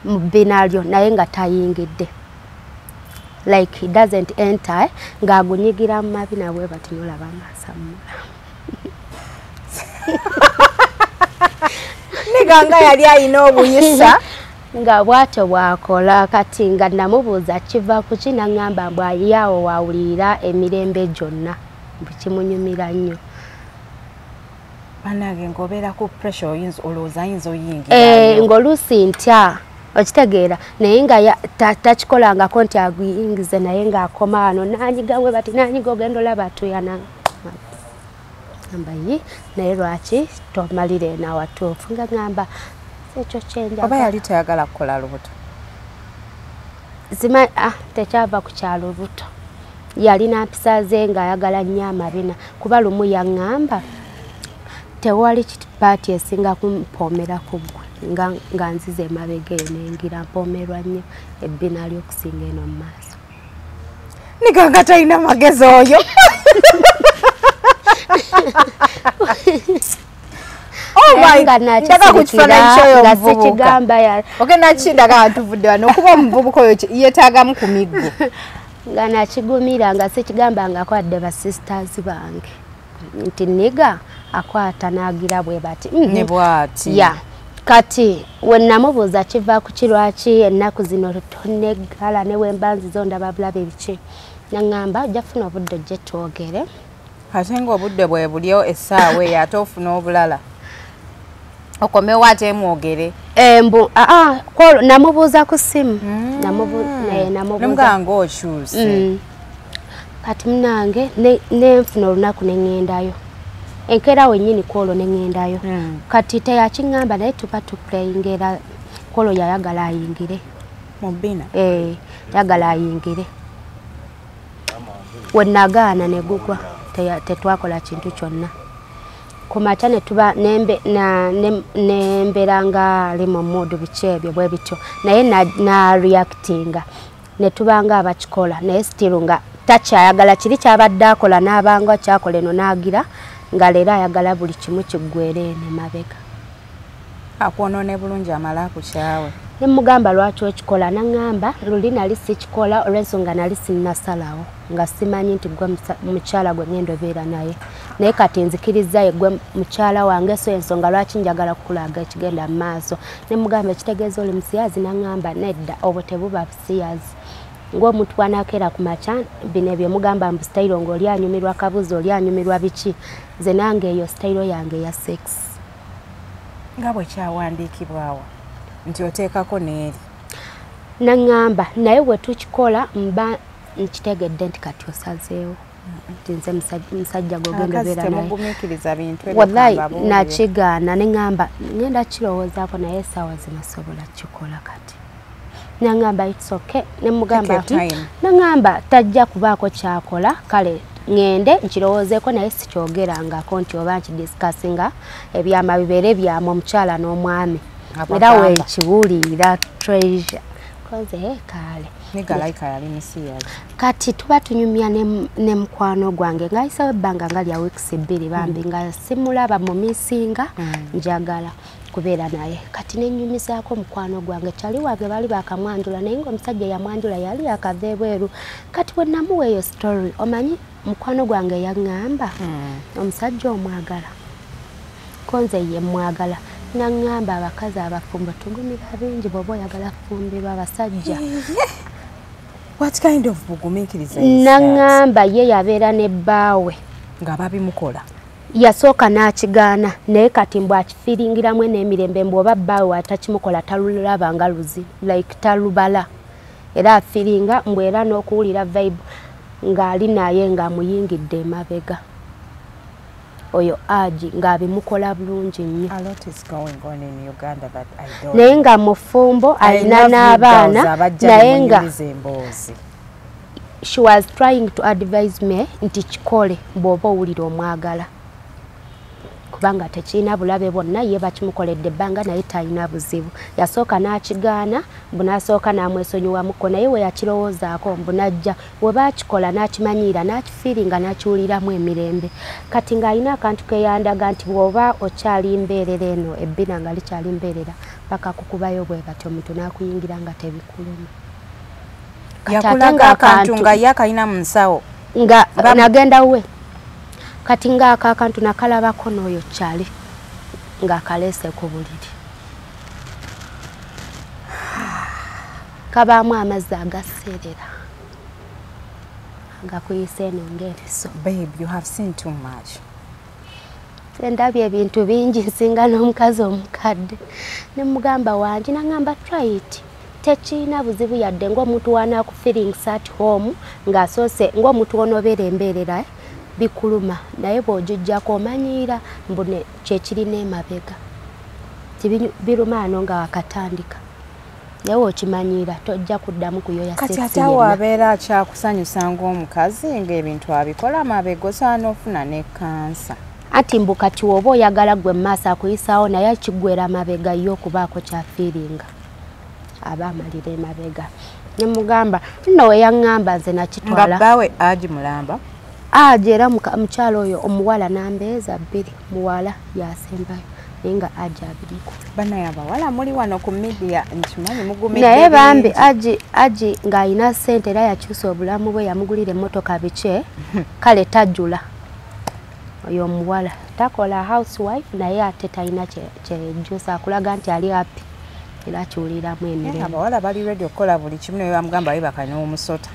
mu binalyo naye nga tayingidde like he doesn't enter ng'agunyigira mu mabina bwe bati nolaba amasamula niganga yali ayina obuyisa nga bwatyo bwakola kati nga namubuuza kiva ku ki naŋŋamba mbw ali awo waawulira emirembe gyonna bikimunyumira nnyo banage ngobeera ku pressure olowooza ayinza oyingira ng'oluusi ntya okitegeera naye nga takikolangako nti aguyingize naye ng'akoma wano nanyiga bwe bati nanyiga ogenda olaba atuyana amba yi naye lwaki tomalire nawatuufu nga ŋŋamba ekyo kyenjaga oba yali tayagala kukola lubuto zima tekyava ku kyalo lubuto yalina mpisa ze ng'ayagala nnyo amabina kuba lumu yaŋŋamba tewali paati esinga kumpoomera ku ggwe nga nzize emabega eyo nengira mpoomerwa nnyo ebbina ly'okusinga eno mu maaso niganga talina magezi oyo ndaga ku kifaananyi kyoyo omuvubuka ogenda kindaga tuvudde wano okuba omuvubuka oyo yeetaagamu ku miggo nga nakigumira nga sikigambangako adde basisters bange nti niga akwata n'agira bwe bati ne bwati ya kati wenamubuuza kiva ku kirwaki ennaku zino toneggala ne wembanzi zo ndaba bulabe biki naŋŋamba ojja kufuna obudde ojje twogere ate ng'obudde bwe bulyo essaawa eyo ate ofuna obulala okomewo ate mwogere namubuuza ku ssimu namubuuza ng'okyuse kati munange nenfuna olunaku neŋŋendayo enkeera wennyini kwolwo neŋŋendayo kati teyakiŋŋamba naye tuba tuplayingera kwolwo yayagala ayingire mu bbina yagala ayingire wenagaana ne gugwa tetwakola kintu kyonna ku makya ne tuba nembeera nga ali mu mudu biki ebyo bwe bityo naye na reactinga ne tuba nga abakikola naye still nga takyayagala kiri kyabadde akola n'abanga kyakola eno n'agira nga leero ayagala buli kimu kiggwere ene mabega akwonoone bulungi amala akukyawe ne mugamba lwaki okikola naŋŋamba luli nali sikikola olw'ensonga nali sinnasalawo nga simanyi nti gwe mukyala gwe ngenda obeera naye kati nzikiriza gwe mukyala wange so ensonga lwaki njagala kukulaga ekigenda mu maaso ne mugamba ekitegeeza oli musiyazi naŋŋamba nedda obwo tebuba busiyazi ng'omuntu bw'anaakeera ku makya bino bye mugamba mbu sitayiro ng'oli anyumirwa kabuzi oli anyumirwa biki nze nange eyo sitayiro yange eya sex nga bwe kyawandiikibwawo nti oteekako n'eri naŋŋamba naye bwe tukikola mba nkitegedde nti kati osazeewo tinze musajja gogenda bera naye wallahi nakigaana ne ngamba ngenda kirowoozaako naye essaawa zino sobola kikola kati nangamba it's okay ne mugamba nangamba tajja kubaako kyakola kale ngende nkirowoozeeko naye sikyogerangako nti oba nkidisikasinga ebyama bibeere byamu omukyala n'omwami era weekibuulira Treasure koze kale Negalayika yali misiyazi kati tuba tunyumya ne mukwano gwange ng'ayisawo ebbanga nga lya weeks 2 bambi nga simulaba mu misinga njagala kubeera naye kati nenyumizaako mukwano gwange kyali wange bali bakamwanjula naye ng'omusajja yamwanjula yali akava ebweru kati bwe namuwa eyo story omanyi mukwano gwange yaŋŋamba omusajja omwagala konze ye mwagala naŋŋamba abakazi abafumbo tugumira bingi bw'oba oyagala fumbirwa abasajja What kind of bugumiikiriza naŋŋamba ye yabeera ne bbaawe nga babimukola yasooka n'akigaana naye kati mbw akifiringiramu n'emirembe mbw'oba bbaawe atakimukola talulaba nga luzi like talubala era afiringa mbw era n'okuwulira vibe ng'ali naye ng'amuyingidde emabega oyo Aji ng'abimukola bulungi nnyo naye nga mufumbo alina n'abaana naye nga she was trying to advise me nti kikole bw'oba owulira omwagala kubanga tekirina bulabe bwonna ye bakimukoledde ebbanga naye talina buzibu yasooka n'akigaana mbu n'asooka n'amwesonyiwamuko naye we yakirowoozaako mbu najja we baakikola n'akimanyiira n'akifiiringa n'akiwuliramu emirembe kati ng'alina akantu ke yandaga nti bw'oba okyali mbeerera eno ebbina nga likyali mbeerera paka kukubayo bwe batyo omuntu n'akuyingira nga tebikuluma yakulaga akantu nga ye akalina mu nsawo nga nagenda we kati ng'ako akantu nakalabako n'oyo kyali ng'akaleese ku buliri kabaamu amazzi agaseerera agakuyisa eno ng'eriso. Babe, you have seen too much. Ndabye ebintu bingi nsinga n'omukazi omukadde ne mugamba wange nangamba try it tekina buzibu yadde ng'omuntu wanaku feeling at home ng'asoose ng'omuntu onobeera embeerera bikuluma naye bw'ojujjako omanyiira mbune kyekirina emabega tibirumaano nga wakatandika naye okimanyiira tojja kuddamu kuyoya seksi kati ate awo abeera akyakusanyusa ng'omukazi ng'ebintu abikola amabega osaana ofuna ne kansa ati mbu kati oba oyagala gwe maaso akuyisaawo naye akigwera amabega yo okubaako kyafiiringa aba amalira emabega ne mugamba nno we yaŋŋamba nze nakitwala nga bbaawe Aji mulamba Aji era mukyalo oyo omuwala nambeeza 2 muwala yasembayo naye nga Aji abiriko banaye abawala muli wano ku media nkimanyi mugumidde naye bambi Aji ng'alina ssente era yakyusa obulamu bwe yamugulira emmotoka bike kale tajjula oyo omuwala takola housewife naye ate talina kyejjusa akulaga nti ali happy era kiwuliramu emirembe abawala bali ready okukola buli kimu naye bamugamba bibaka n'omusota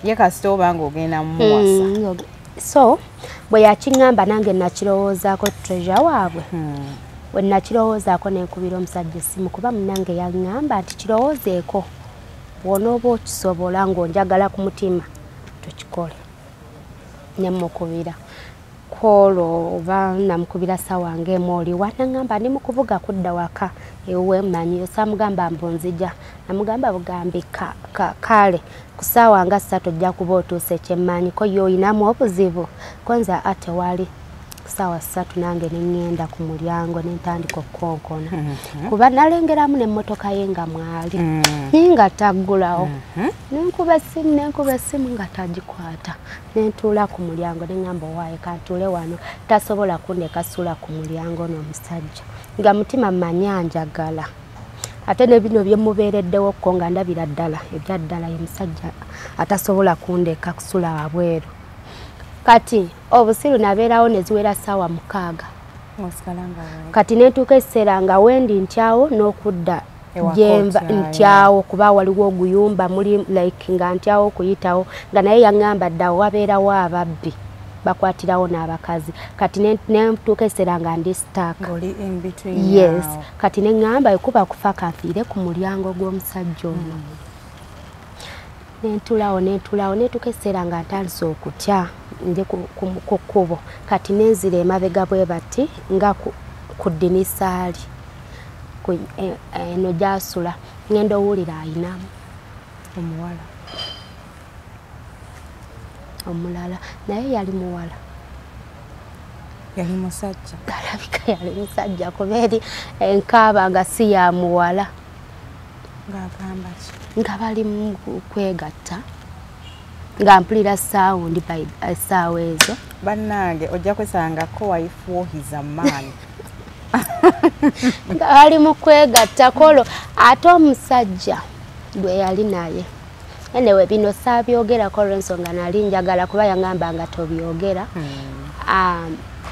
ye kasita obanga ogenda mumuwasa so bwe yakiŋŋamba nange nakirowoozaako Treasure waabwe we nakirowoozaako nenkubira omusajja essimu kuba munange yaŋŋamba nti kirowoozeeko bw'onooba okisobola ng'onjagala ku mutima tukikole nemukubira kolo oba namukubira sawange emoliwa nangamba ndi mu kuvuga kudda waka ewe manyi osamugamba mbunzija namugamba bugambi kale kusawa nga 3 ojja kuba otuuse kyemmanyi ko yoyinamu obuzibu konza ate wali kusawa 3 nange neŋŋenda ku mulyango nentandika okukonkona kuba nalengeramu n'emmotoka ye nga mwali nga taggulawo nenkuba essimu nga tagikwata nentuula ku mulyango neŋŋamba owaaye kantuule wano tasobola kundeka sula ku mulyango n'omusajja nga mutima manya njagala ate ne bino byemubeereddewo ko nga ndabira ddala ebya ddala ye musajja atasobola kundeka kusula wabweru kati obusiru nabeerawo ne ziwera ssaawa 6 kati netuuka ekiseera nga wendi ntyawo n'okudda jenva ntyawo kuba waliwo oguyumba muli like nga ntyawo okuyitawo nga naye yaŋŋamba ddawo wabeerawo ababbi bakwatirawo n'abakazi kati netuuka ekiseera nga ndi stuck yes kati neŋŋamba ekuba kufa kanfiire ku mulyango gw'omusajja ono nentuulawo netuuka ekiseera nga ntandise okutya ndi ku kkubo kati nenzira emabega bwe bati nga ku dinisaali eno gyasula ngenda owulira ayinamu omuwala omulala naye yali muwala yali musajja alabika yali musajja kuba eri enkaaba nga si ya muwala ng'agamba ki nga bali mu kwegatta nga mpulira sound by essaawa ezo bannange ojja kwesangako wife wo is a man nga bali mu kwegatta kolo ate omusajja gwe yali naye enewe bino saabyogerako olw'ensonga nali njagala kuba yangamba nga tobyogera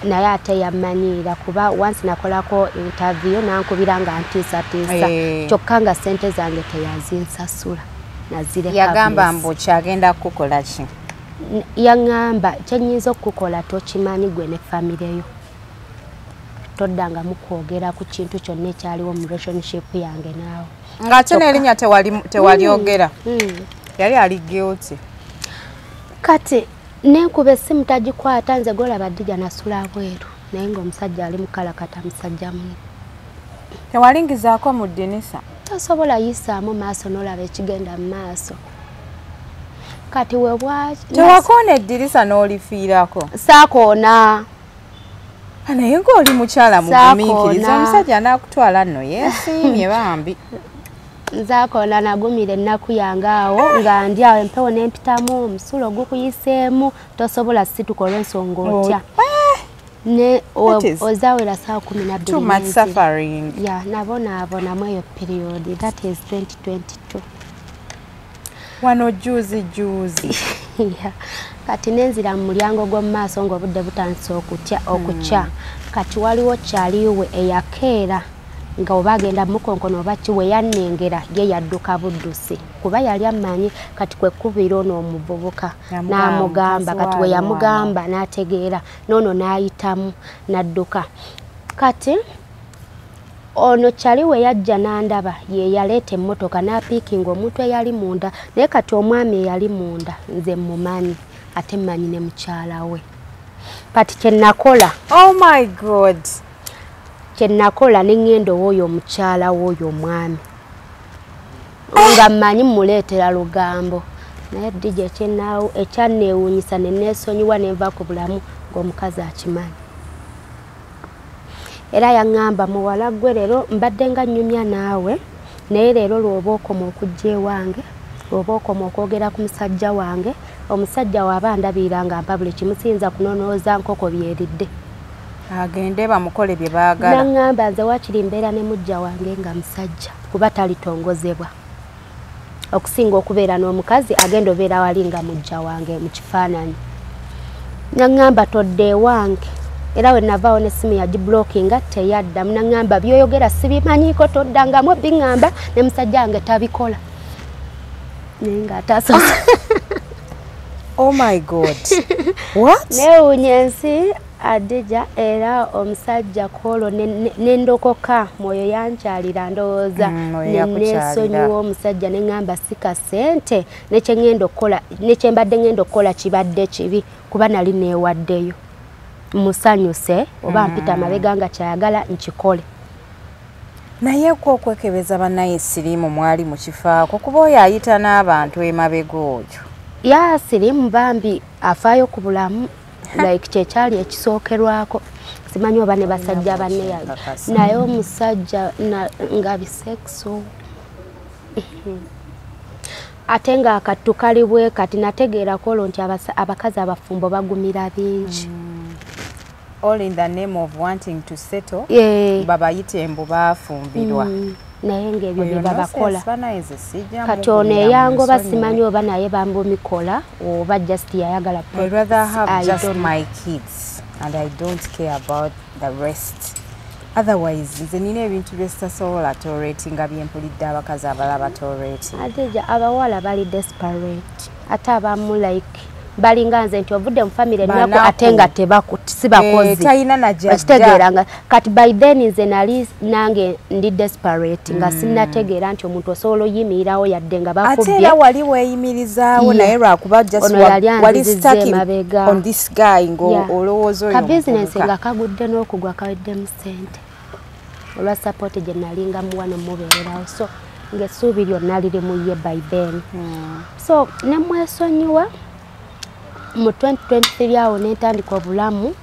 naye ate yamanyiira kuba once nakolako interview nankubira nga ntiisatiisa kyokka nga ssente zange teyazinsasula nazireka yagamba mbu kyagenda kukola ki yaŋŋamba kyenyinza okukola tokimanyi gwe ne famire yo toddanga mukwogera ku kintu kyonna ekyaliwo mu relationship yange naawe ng'ate n'erinnya tewalyogera yali ali guilty kati nenkuba essimu tagikwata nze golaba ddija nasula bweru naye ng'omusajja ali mukalakata musajja muno tewalingizaako mu ddinisa tosobola yisaamu maaso n'olaba ekigenda mu maaso kati webwaki tewakoona eddirisa n'olifiirako saakoona naye ng'oli mukyala mugumiikiriza omusajja anaakutwala nno yeesiimye bambi nzaakoona nagumira ennaku yange awo nga ndi awo empewo n'empitamu omusulo gukuyiseemu tosobola situka olw'ensonga otya ozawera saa 12 ya nabonaabonamu eyo period that is 2022 wano juzi kati nenzira mu mulyango gw'omu maaso ng'obudde butandise okukya kati waliwo kyaliwe eyakeera nga oba agenda mukonkono oba kiwe yannengera ye yadduka buddusi kuba yali amanyi kati kwekubira ono omuvubuka n'amugamba kati we yamugamba n'ategeera noono n'ayitamu n'adduka kati ono kyaliwe yajja n'andaba ye yaleeta emmotoka n'apiikinga omuntu eyali munda naye kati omwami eyali munda nze mumanyi ate mmanyi ne mukyala we kati kyenakola oh my god kyenakola neŋŋenda ow'oyo omukyala w'oyo omwami nga mmanyi muleetera lugambo naye ddija ekyanneewuunyisa ne neesonyiwa nenva ku bulamu ng'omukazi akimanyi era yaŋŋamba muwala ggwe leero mbadde nga nnyumya naawe naye leero lw'oba okoma okujja ewange lw'oba okoma okwogera ku musajja wange omusajja waaba ndabira nga mpa buli kimu siyinza kunonooza nkoko byeridde agende bamukole bye baagala naŋŋamba nze wakiri mbeera ne mujja wange nga musajja kuba talitongozebwa okusinga okubeera n'omukazi agenda obeera wali nga mujja wange mu kifaananyi naŋŋamba todde ewange era we navaawo n'essimu yagiblockinga teyaddamu naŋŋamba byoyogera sibimanyiiko toddangamu biŋŋamba ne musajja wange tabikola naye ng'ataasobola oh my god what neewuunya ensi Adija era omusajja kolo nendokoka moyo yankyalira ndowooza nesonyiwa omusajja neŋŋamba sika ssente nekyengenda okukola nekyembadde ngenda okukola kibadde kibi kuba nali neewaddeyo musanyuse oba mpita amabega nga kyayagala nkikole naye okwekebeza bannaye siriimu mwali mu kifaako kuba oyo ayita n'abantu emabega oyo ya siriimu bambi afaayo ku bulamu like kyekyali ekisookerwako simanyi oba ne basajja banne naye omusajja nga bisekso ate nga akattu kali bwe kati nategeerako olwo nti abakazi abafumbo bagumira bingi all in the name of wanting to settle babayite embu baafumbirwa naye ng'ebyo bye babakola kati ono eyango basimanyi oba naye bambumikola oba just yayagala I'd rather have just my kids and I don't care about the rest otherwise nze nina ebintu byesitasobola tolerate nga byempulidde abakazi abalala batolerate Adija abawala bali desperate ate abamu like balinga nze nti ovudde mu family ennaku ate nga sibakozi talina najja okitegeeranga kati by then nze nali nange ndi desperate nga sinnategeera nti omuntu osobola oyimirirawo yadde nga bakubye ate era wali weeyimirizaawo naye lwakuba just wali stuck on this guy ng'olowooza oyo ka business nga kagudde n'okugwa kaweddemu ssente olwa support gye nalinga mu wano mubeererawo so ng'essuubi lyonna liri mu ye by then so ne mwesonyiwa mu 2023 awo netandika obulamu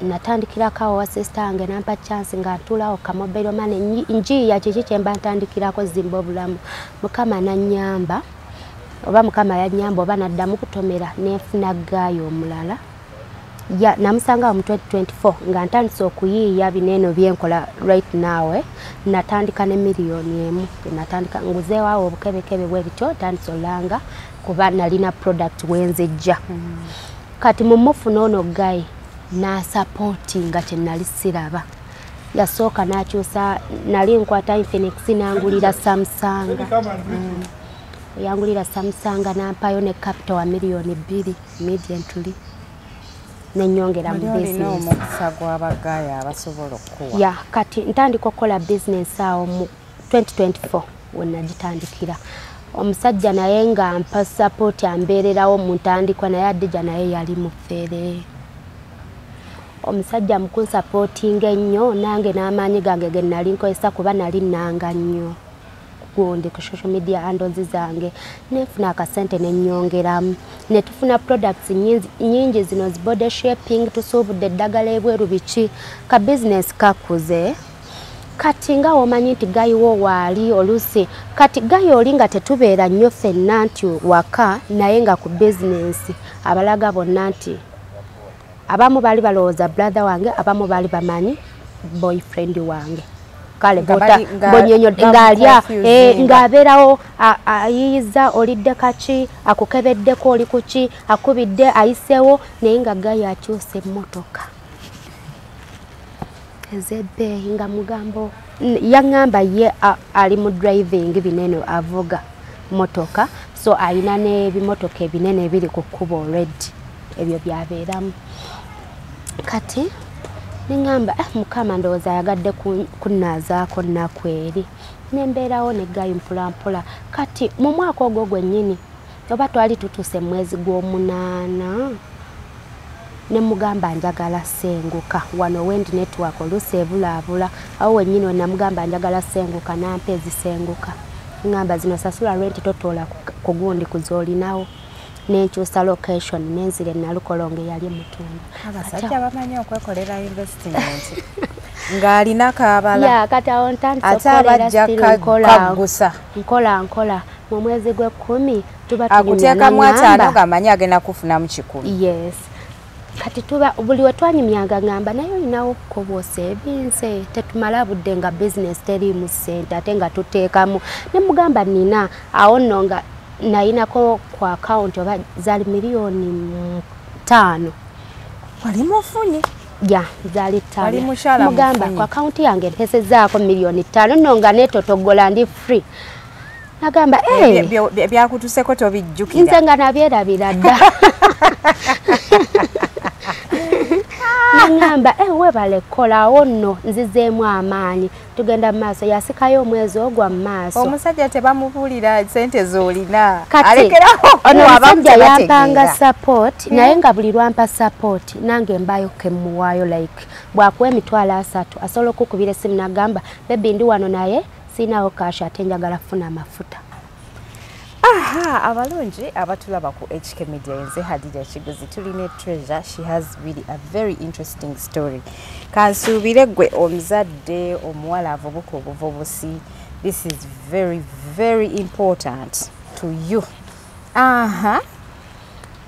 natandikirako awo wa sister wange nampa chance nga ntulawo ka mobile money njiya kiki kye mba ntandikirako zimba obulamu mukama nanyamba oba mukama yanyamba oba naddamu kutomera nefuna gaayo omulala ya namusanga mu 2024 nga ntandise okuyiiya bineno byenkola right now natandika ne miliyoni emu natandika nguzeewo awo obukebekebe bwe bityo tandise olanga kuba nalina product wenzejja kati mumufuna ono guy na supportinga kye nali siraba yasooka nakyusa nali nkwata Infinix nangulira Samsung yangulira Samsung nampayo ne capital wa miliyoni 2 immediately nenyongera mu business omukisa gw'abagaya abasobola okuwa ya kati ntandika okukola business awo mu 2024 wenagitandikira omusajja naye nga mpa support ambeererawo mu ntandikwa naye Adija naye yali mufeere omusajja mukunsupportinga ennyo nange n'amaanyi gange ge nali nkozesa kuba nali nnanga nnyo gundi ku social media handles zange nefuna akasente nenyongeramu netufuna products nyingi zino body shaping tusuubudde eddagala ebweru biki ka business kakuze kati nga omanyi nti gayiwo waali olusi kati gayi oli nga tetubeera nnyo ffenna nti waka naye nga ku business abalaga bonna nti abamu baali balowooza brother wange abamu baali bamanyi boyfriend wange kale bonyonyo ngaalya ng'abeerawo ayiyiza olidde kaki akukebeddeko oli kuki akubidde ayiseewo naye nga gayi akyusa emmotoka ezebbeeyi nga mugambo yaŋŋamba ye ali mu driving binene avuga motoka so ayina n'ebimotoka ebinene ebiri ku kkubo already ebyo byabeeramu kati niŋŋamba mukama ndowooza ayagadde kunnaazaako nnaku eri nembeerawo ne gayi mpolampola kati mu mwaka ogwo gwennyini oba twali tutuuse mu mwezi gw'omunaana ne mugamba njagala senguka wano wendi network olusi ebulaabula awo wennyini we namugamba njagala senguka nampa ezisenguka ngamba zino sasula rent totoola ku gundi kuzoolinawo nenkyusa location nenzire nalukolonge yali mutundu abasajja bamanyi okwekolera investment ng'alina kaabala ya kati awo ntandise kagusa nkola mu mwezi gw'10 tuba akuteekamu 5 ng'amanyi agenda kufunamu 10 yes kati tuba buli we twanyumyanga ngamba naye olinawo okukoboosa ebinze tetumala budde nga business teriimu ssente ate nga tuteekamu ne mugamba nina awo nno nga nayinako ku account oba zaali miliyoni 5 wali mufunye ya zaali 5 mugamba ku account yange mpesezaako miliyoni 5 nno nga neetotogola ndi free nagamba byakutuseko tobijjukira nze nga nabyerabira dda nangamba webale kolawo nno nzizeemu amaanyi tugenda mu maaso yasikayo omwezi ogwa mu maaso omusajja tebamubuulira sente z'olina alekeraho ono omusajja yampanga support naye nga buli lwampa support nange mbayo kemuwaayo like bwakuwa emitwalo 3 asobola okukubira essimu nagamba bebi ndi wano naye siinawo kashi ate njagala funa amafuta Aha, abalungi abatulaba ku HK Media nze Hadija Kiguzi tuline Treasure. She has really a very interesting story. Kansuubire gwe omuzadde omuwala avubuka obuvubusi. This is very, very important to you. Aha.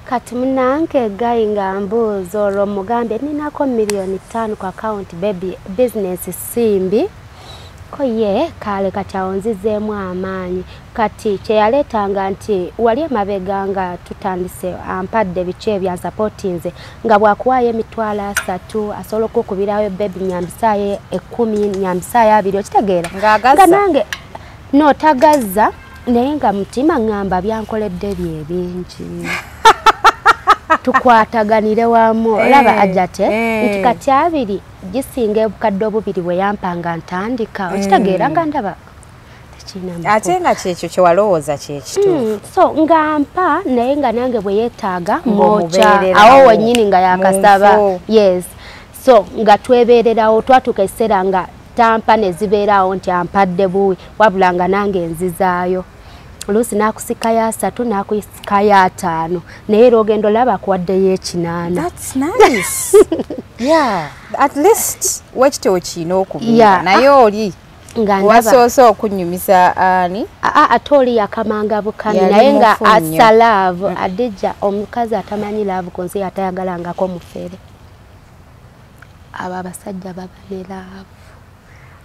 Kati munange gayi nga mbuuza olwo mugambe ninako miliyoni 5 ku account baby business simbi. Koye kale kati awonzizeemu amaanyi kati kyeyaleetanga nti wali emabega nga tutandise ampadde biki ebyansupportinze nga bwakuwaayo emitwalo 3 asobola okukubirayo bebi nyambisaayo 10 nyambisaayo 2 okitegeera nga nange nootagazza naye nga mutima ngamba byankoledde bye bingi tukwataganire wamu olaba ajate nti kati abiri gisinga obukadde obubiri bwe yampanga ntandika okitegeera nga ndaba ate nga kyekyo kye walowooza kyekituufu so ngampa naye nga nange bwe yeetaaga mwoca awo wennyini nga yakasaba yes so nga twebeererawo twatuuka ekiseera nga tampa ne zibeerawo nti ampadde buwi wabula nga nange nzizaayo oluusi n'akusikayo 3 n'akusikayo 5 naye era ogenda olaba akuwaddeyo 8. That's nice. Yeah, at least wekitewo kiina okubiira naye oli wasoose okunyumisa ani ate oli yakamanga bukami naye nga asa laavu adijja omukazi atamanyi laavu konse yatayagalangako mufere abo abasajja baba ne laavu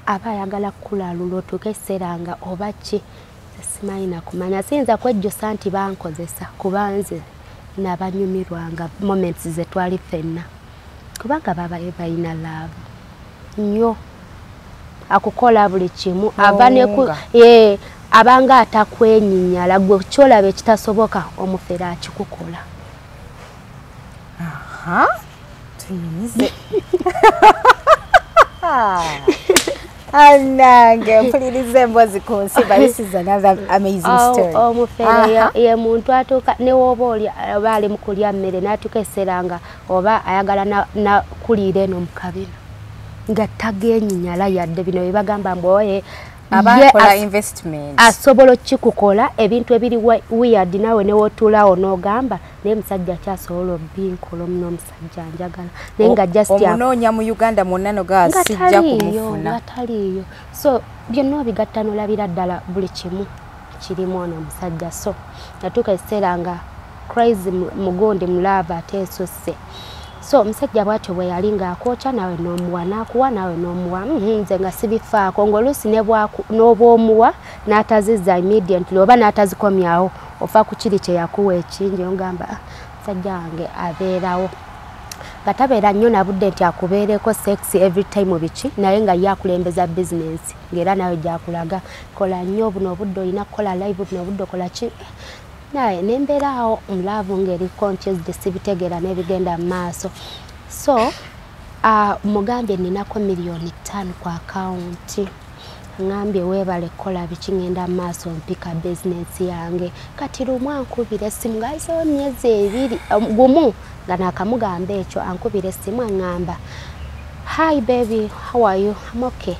aba ayagala kukulalula otuuke ekiseera nga oba ki simanyi nakumanya siyinza kwejjusa nti bankozesa kuba nze nabanyumirwanga moments ze twali ffenna kubanga baba balina laavu nnyo akukola buli kimu abanga atakwenyinyala gwe kyolaba ekitasoboka omufere akikukola tuyimize anange mpuliriza emboozi ku nsi but this is another amazing story omufere ye muntu atuuka newoba oba ali mu kulya mmere n'atuuka ekiseera nga oba ayagala nakuliira eno mu kabina nga tagenyinyala yadde bino bye bagamba mboye abakola investment asobola okikukola ebintu ebiri weird nawe newotuulawo n'ogamba naye musajja kyasobola obbinkola n'omusajja njagala naye nga just omunoonya mu Uganda mwonna nogasijja kumufuna nga taliiyo so byonna obigatta n'olabira ddala buli kimu kirimu ono omusajja so natuuka ekiseera nga crazy mugundi mulaava ate esusse so omusajja bwatyo bwe yali ng'akwokya nawe n'omuwa n'akuwa nawe n'omuwa nze nga sibifaako ng'oluusi n'oba omuwa n'atazizza immediately oba n'atazikomyawo ofa ku kiri kye yakuwa ekingi ogamba musajja wange abeerawo nga tabeera nnyo na budde nti akubeereko sexy every time biki naye nga ye akulembeza bizinensi ng'era nawe gyakulaga kola nnyo buno obudde olina kukola live buno obudde okola ki naye nembeeraawo omulaavu ng'eri conscious sibitegeera n'ebigenda mu maaso so mugambye ninako $5 million ku akawunti ngambye weebale kukola biki ngenda mu maaso mpika bizinensi yange kati lumu ankubira essimu ng'ayiseewo emyezi 2 gumu nga naakamugamba ekyo ankubira essimu aŋŋamba hi baby how are you I'm okay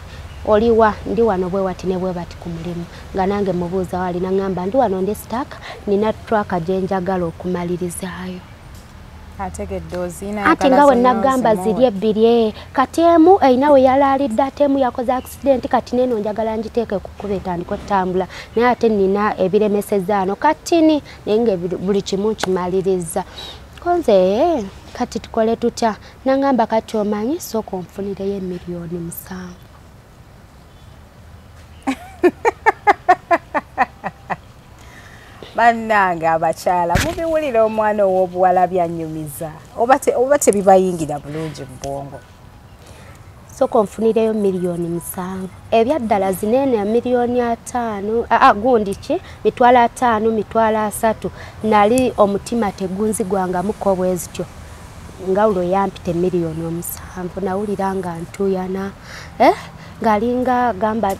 oliwa ndi wano bwe wati ne bwe bati ku mulimu nga nange mubuuza wali naŋŋamba ndi wano ndi stack nina traka gye njagala okumalirizayo ategedde ozina ate nga we nagamba ziri ebbiri kati emu eyina we yalaalidde ate emu yakoze accident kati neno njagala ngiteeke ku kkuba etandika otambula naye ate nina ebiremesezaano katini naye nga buli kimu kimaliriza konze kati tukole tutya naŋŋamba kati omanyi sooka onfunireyo $1 million 7. bannange abakyala mubiwulira omwana ow'obuwala byanyumiza oba tebibayingira bulungi mu bwongo sooka onfunireyo $1 million 7 ebyaddala zinene $5 million gundi ki mitwalo 5 mitwalo 3 nali omutima tegunzigwangamuko bwezityo ngawulo yampite $1 million 7 nawulira nga ntuyana ng'alinga gamba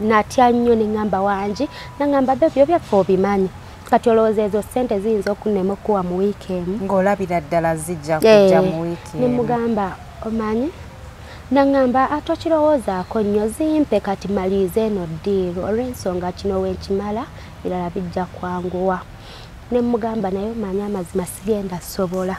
natya nnyo neŋŋamba wangi naŋŋamba bebyo byaffe obimanyi kati olowooza ezo ssente ziyinza okunnema okuwa mu wiiki emu ng'olabira ddala zijja kujja mu wiiki emu nemugamba omanyi naŋŋamba ate okirowoozaako nnyo zimpe kati maliriza eno ddiiro olw'ensonga kino wenkimala birala bijja kwanguwa nemugamba naye omanyi amazima sigenda sobola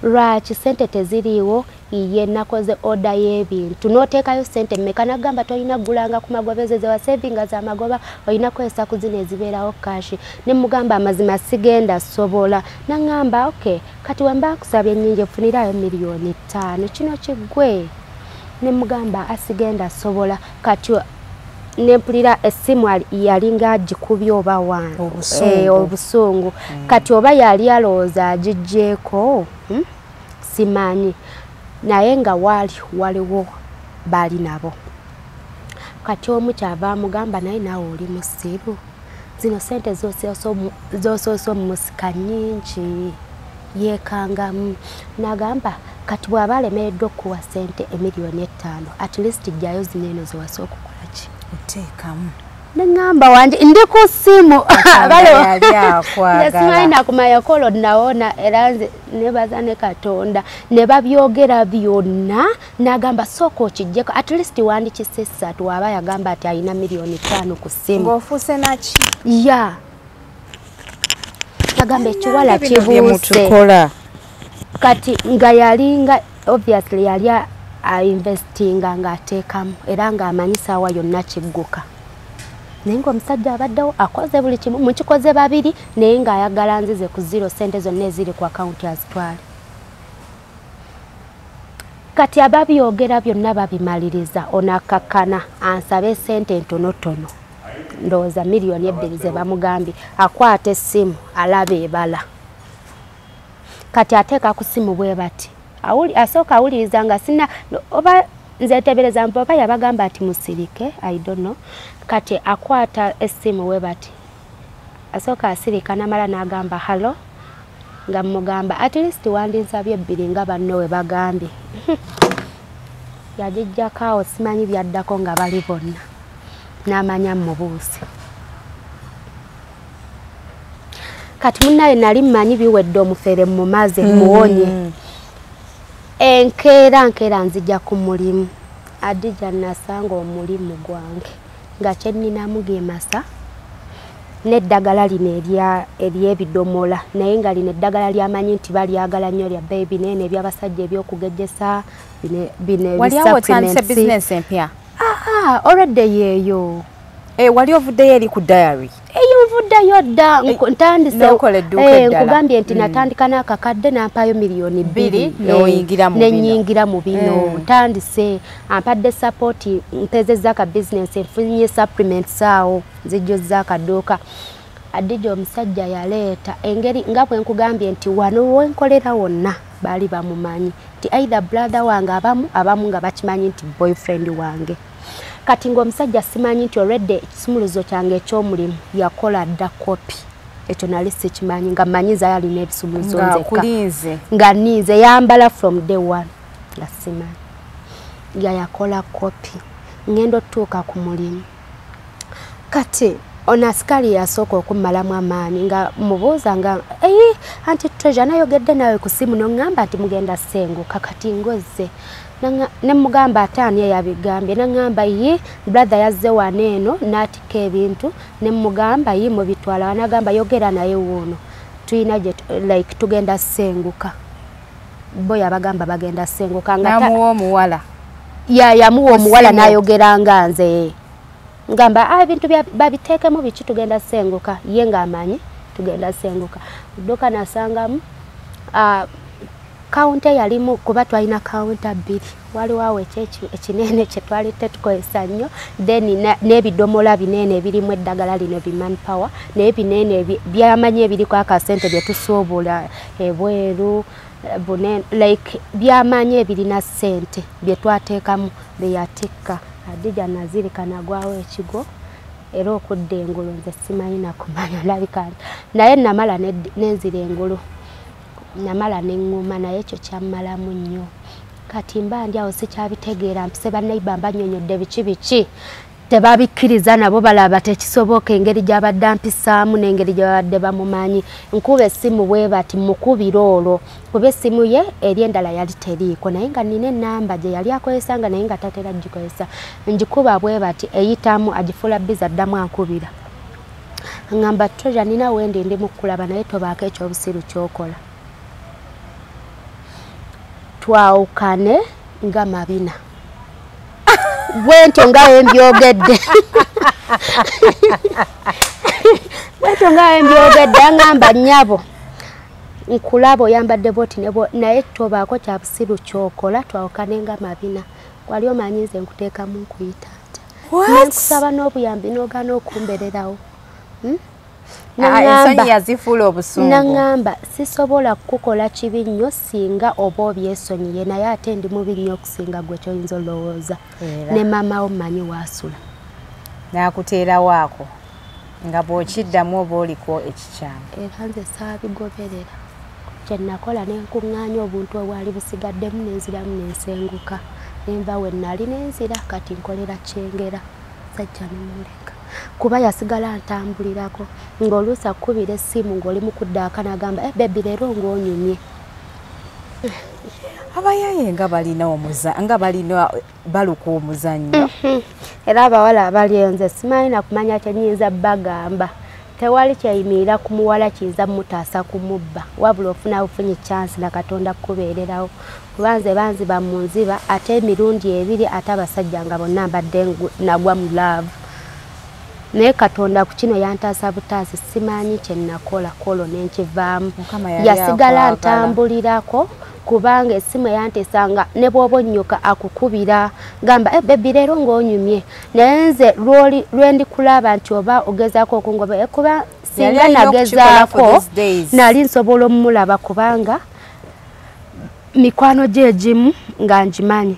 lwaki sente teziriiwo ye nakoze oda y'ebintu n'oteekayo sente mmeka nagamba tolina kugulanga ku magobeze ze wasevinga za magoba olina kwesa ku zino ezibeerawo kashi ne mugamba amazima sigenda sobola naŋŋamba okay kati wemba nkusabye nnyingi nfunirayo $1 million 5 kino kiggwe ne mugamba asigenda sobola kati nempulira essimu yalinga agikubye oba obusungu kati oba yali alowooza agigjeeko simanyi naye nga waliwo bali nabo kati omu kyava amugamba naye naawe oli musiru zino sente zosoose omumusika nyingi yeekangamu n'agamba kati bw'aba alemereddwa okuwa sente $1,500,000 at least jjayo zino eno zewasa okukola ki oteekamu neŋŋamba wange ndi ku ssimu simanyi nakumanya kolo nawona era nze nebaza ne Katonda ne babyogera byonna n'agamba sooka okijjeko at least wandikise 3 waba yagamba ati alina $1,500,000 ku ssimu ng'ofuuse naki ya nagamba ekiwala kibuuse kati nga yalinga obviously yali investinga ng'ateekamu era ng'amanyi saawa yonna kigguka naye ng'omusajja abaddewo akoze buli kimu mukikoze babiri naye ng'ayagala nzize ku 0 sente zonna eziri ku akawunti azitwale kati ababyogera byonna babimaliriza onakakana ansabe sente ntonotono ndowooza $2,000,000 ze bamugambye akwata essimu alaba ebala kati ateeka ku ssimu bwe bati asooka awuliriza nga sina oba nze tebereza mpa oba yabagamba ati musirike I don't know kati akwata essimu bwe bati asooka asirika namala n'agamba halo nga mugamba at least wandinsabye 2 nga banno we bagambye yagijjako awo simanyi byaddako nga bali bonna n'amanya mubuusi kati munnaye nali mmanyi biwedde omufere mumaze muwonye enkeera nzija ku mulimu Adija nasanga omulimu gwange nga kyenninamu ge masa n'eddagala lino ery'ebidomola naye nga lino eddagala lyamanyi nti balyagala nnyo lya baby nene eby'abasajja ebyokugejesa bino wali awo otandise business empya already yeeyo wali ovuddeyo eri ku diary eyovuddeyo dda ntandise nkugambye nti natandika n'akakadde nampayo $2,000,000 nenyingira mu bino ntandise ampadde support mpezezza aka business enfunye supplements awo nzijjozza akaduuka Adija omusajja yaleeta engeri nga bwe nkugambye nti wano wenkolera wonna baali bamumanyi nti either brother wange abamu nga bakimanyi nti boyfriend wange kati ng'omusajja simanyi nti already ekisumuluzo kyange eky'omulimu yakola dda kopi ekyo nali sikimanyi nga mmanyiza yalina ebisumuluzo nzekka nga niize yambala from day one nga simanyi yayakola kopi ngendo tuuka ku mulimu kati ono asikali yasooka okummalamu amaanyi nga mubuuza nga anti Treasure nayogedde nawe ku simu noŋŋamba nti mugenda ssenguka kati ngozze nemugamba ataani yabigambye naŋŋamba ye brother yazze wano eno n'atika ebintu nemugamba ye mubitwala wanagamba yogera naye wuuno tuyina like tugenda ssenguka bo yabagamba bagenda ssenguka namuwa omuwala yamuwa omuwala n'ayogera nga nze ngamba ebintu babiteekemu biki tugenda ssenguka ye ng'amanyi tugenda ssenguka dduka nasangamu kaunta yalimu kuba twalina kaunta 2 waliwo awo ekinene kye twali tetukozesa nnyo then n'ebidomola binene ebirimu eddagala lino bimanpower naye binene byamanyi ebiriko akasente bye tusuubula ebweru like byamanyi ebirina ssente bye twateekamu beyatikka Adija nazirika nagwawo ekigo era okudda engulu nze simanyi nakumanya labika naye namala nenzira engulu namala neŋŋuma naye ekyo kyammalamu nnyo kati mba ndi awo sikyabitegeera mpise bannayibba mbanyonyodde biki tebabikkiriza nabo balaba tekisoboka engeri gy'abadde ampisaamu n'engeri gy'abadde bamumanyi nkuba essimu bwe bati mukubira olwo kuba essimu ye eri endala yali teriiko naye nga nina ennamba gye yali akozesa nga naye nga tatera gikozesa ngikuba bwe bati eyitamu agifuula biza addamu ankubira ngamba Treasure nina wendi ndi mukulaba naye tobaako ekyobusiru kyokola twawukane nga mabina bwentyo nga wembyogedde bwentyo nga wembyogedde aŋŋamba nnyabo nkulaba oyambadde boti naye tobaako kya busiru kyokola twawukane nga mabina wali omanyi nze nkuteekamu nkuyita nenkusaba n'obuyambi n'ogaana okumbererawo ensonyi yazifuula obusungu naŋŋamba sisobola kukola kibi nnyo singa oba obyesonyiye naye ate ndi mubi nnyo okusinga gwe kyoyinza olowooza ne maama wo mmanyi waasula n'akuteera waako nga bw'okiddamu oba oliko ekikyamu. Era nze saabigoberera. Kye nakola ne nkuŋŋaanya obuntu obwali busigaddemu n'enziramu n'ensenguka. Nenva we nali n'enzira kati nkolera kyengera. Sajja nemuleka. Kuba yasigala ntambulirako ng'oluusi akkubira essimu ng'oli mu kuddaaka n'agamba bebi leero ng'onyumye. Abayaye nga balina baluka omuzannyo. Era abawala abali nze simanyi na kumanya kyenyinza bagamba. Tewali kyayimirira ku muwala kiyinza mutaasa kumubba wabula ofuna bufunyi chance na Katonda kubeererawo. Kubanze banziba mu nziba ate emirundi ebiri ate abasajja nga bonna mbadde nagwa mu love. Naye Katonda ku kino yantaasa butaasi simanyi kye nakola kolo n'enkivaamu. Yasigala ntambulirako kubanga essimu yanteesanga ne bw'oba onnyoka akukubira gamba bebi leero ng'onyumye. Naye nze lwe ndikulaba nti oba ogezaako okungoba kuba singa nagezaako nali nsobola omulaba kubanga mikwano gye egimu nga ngimanyi.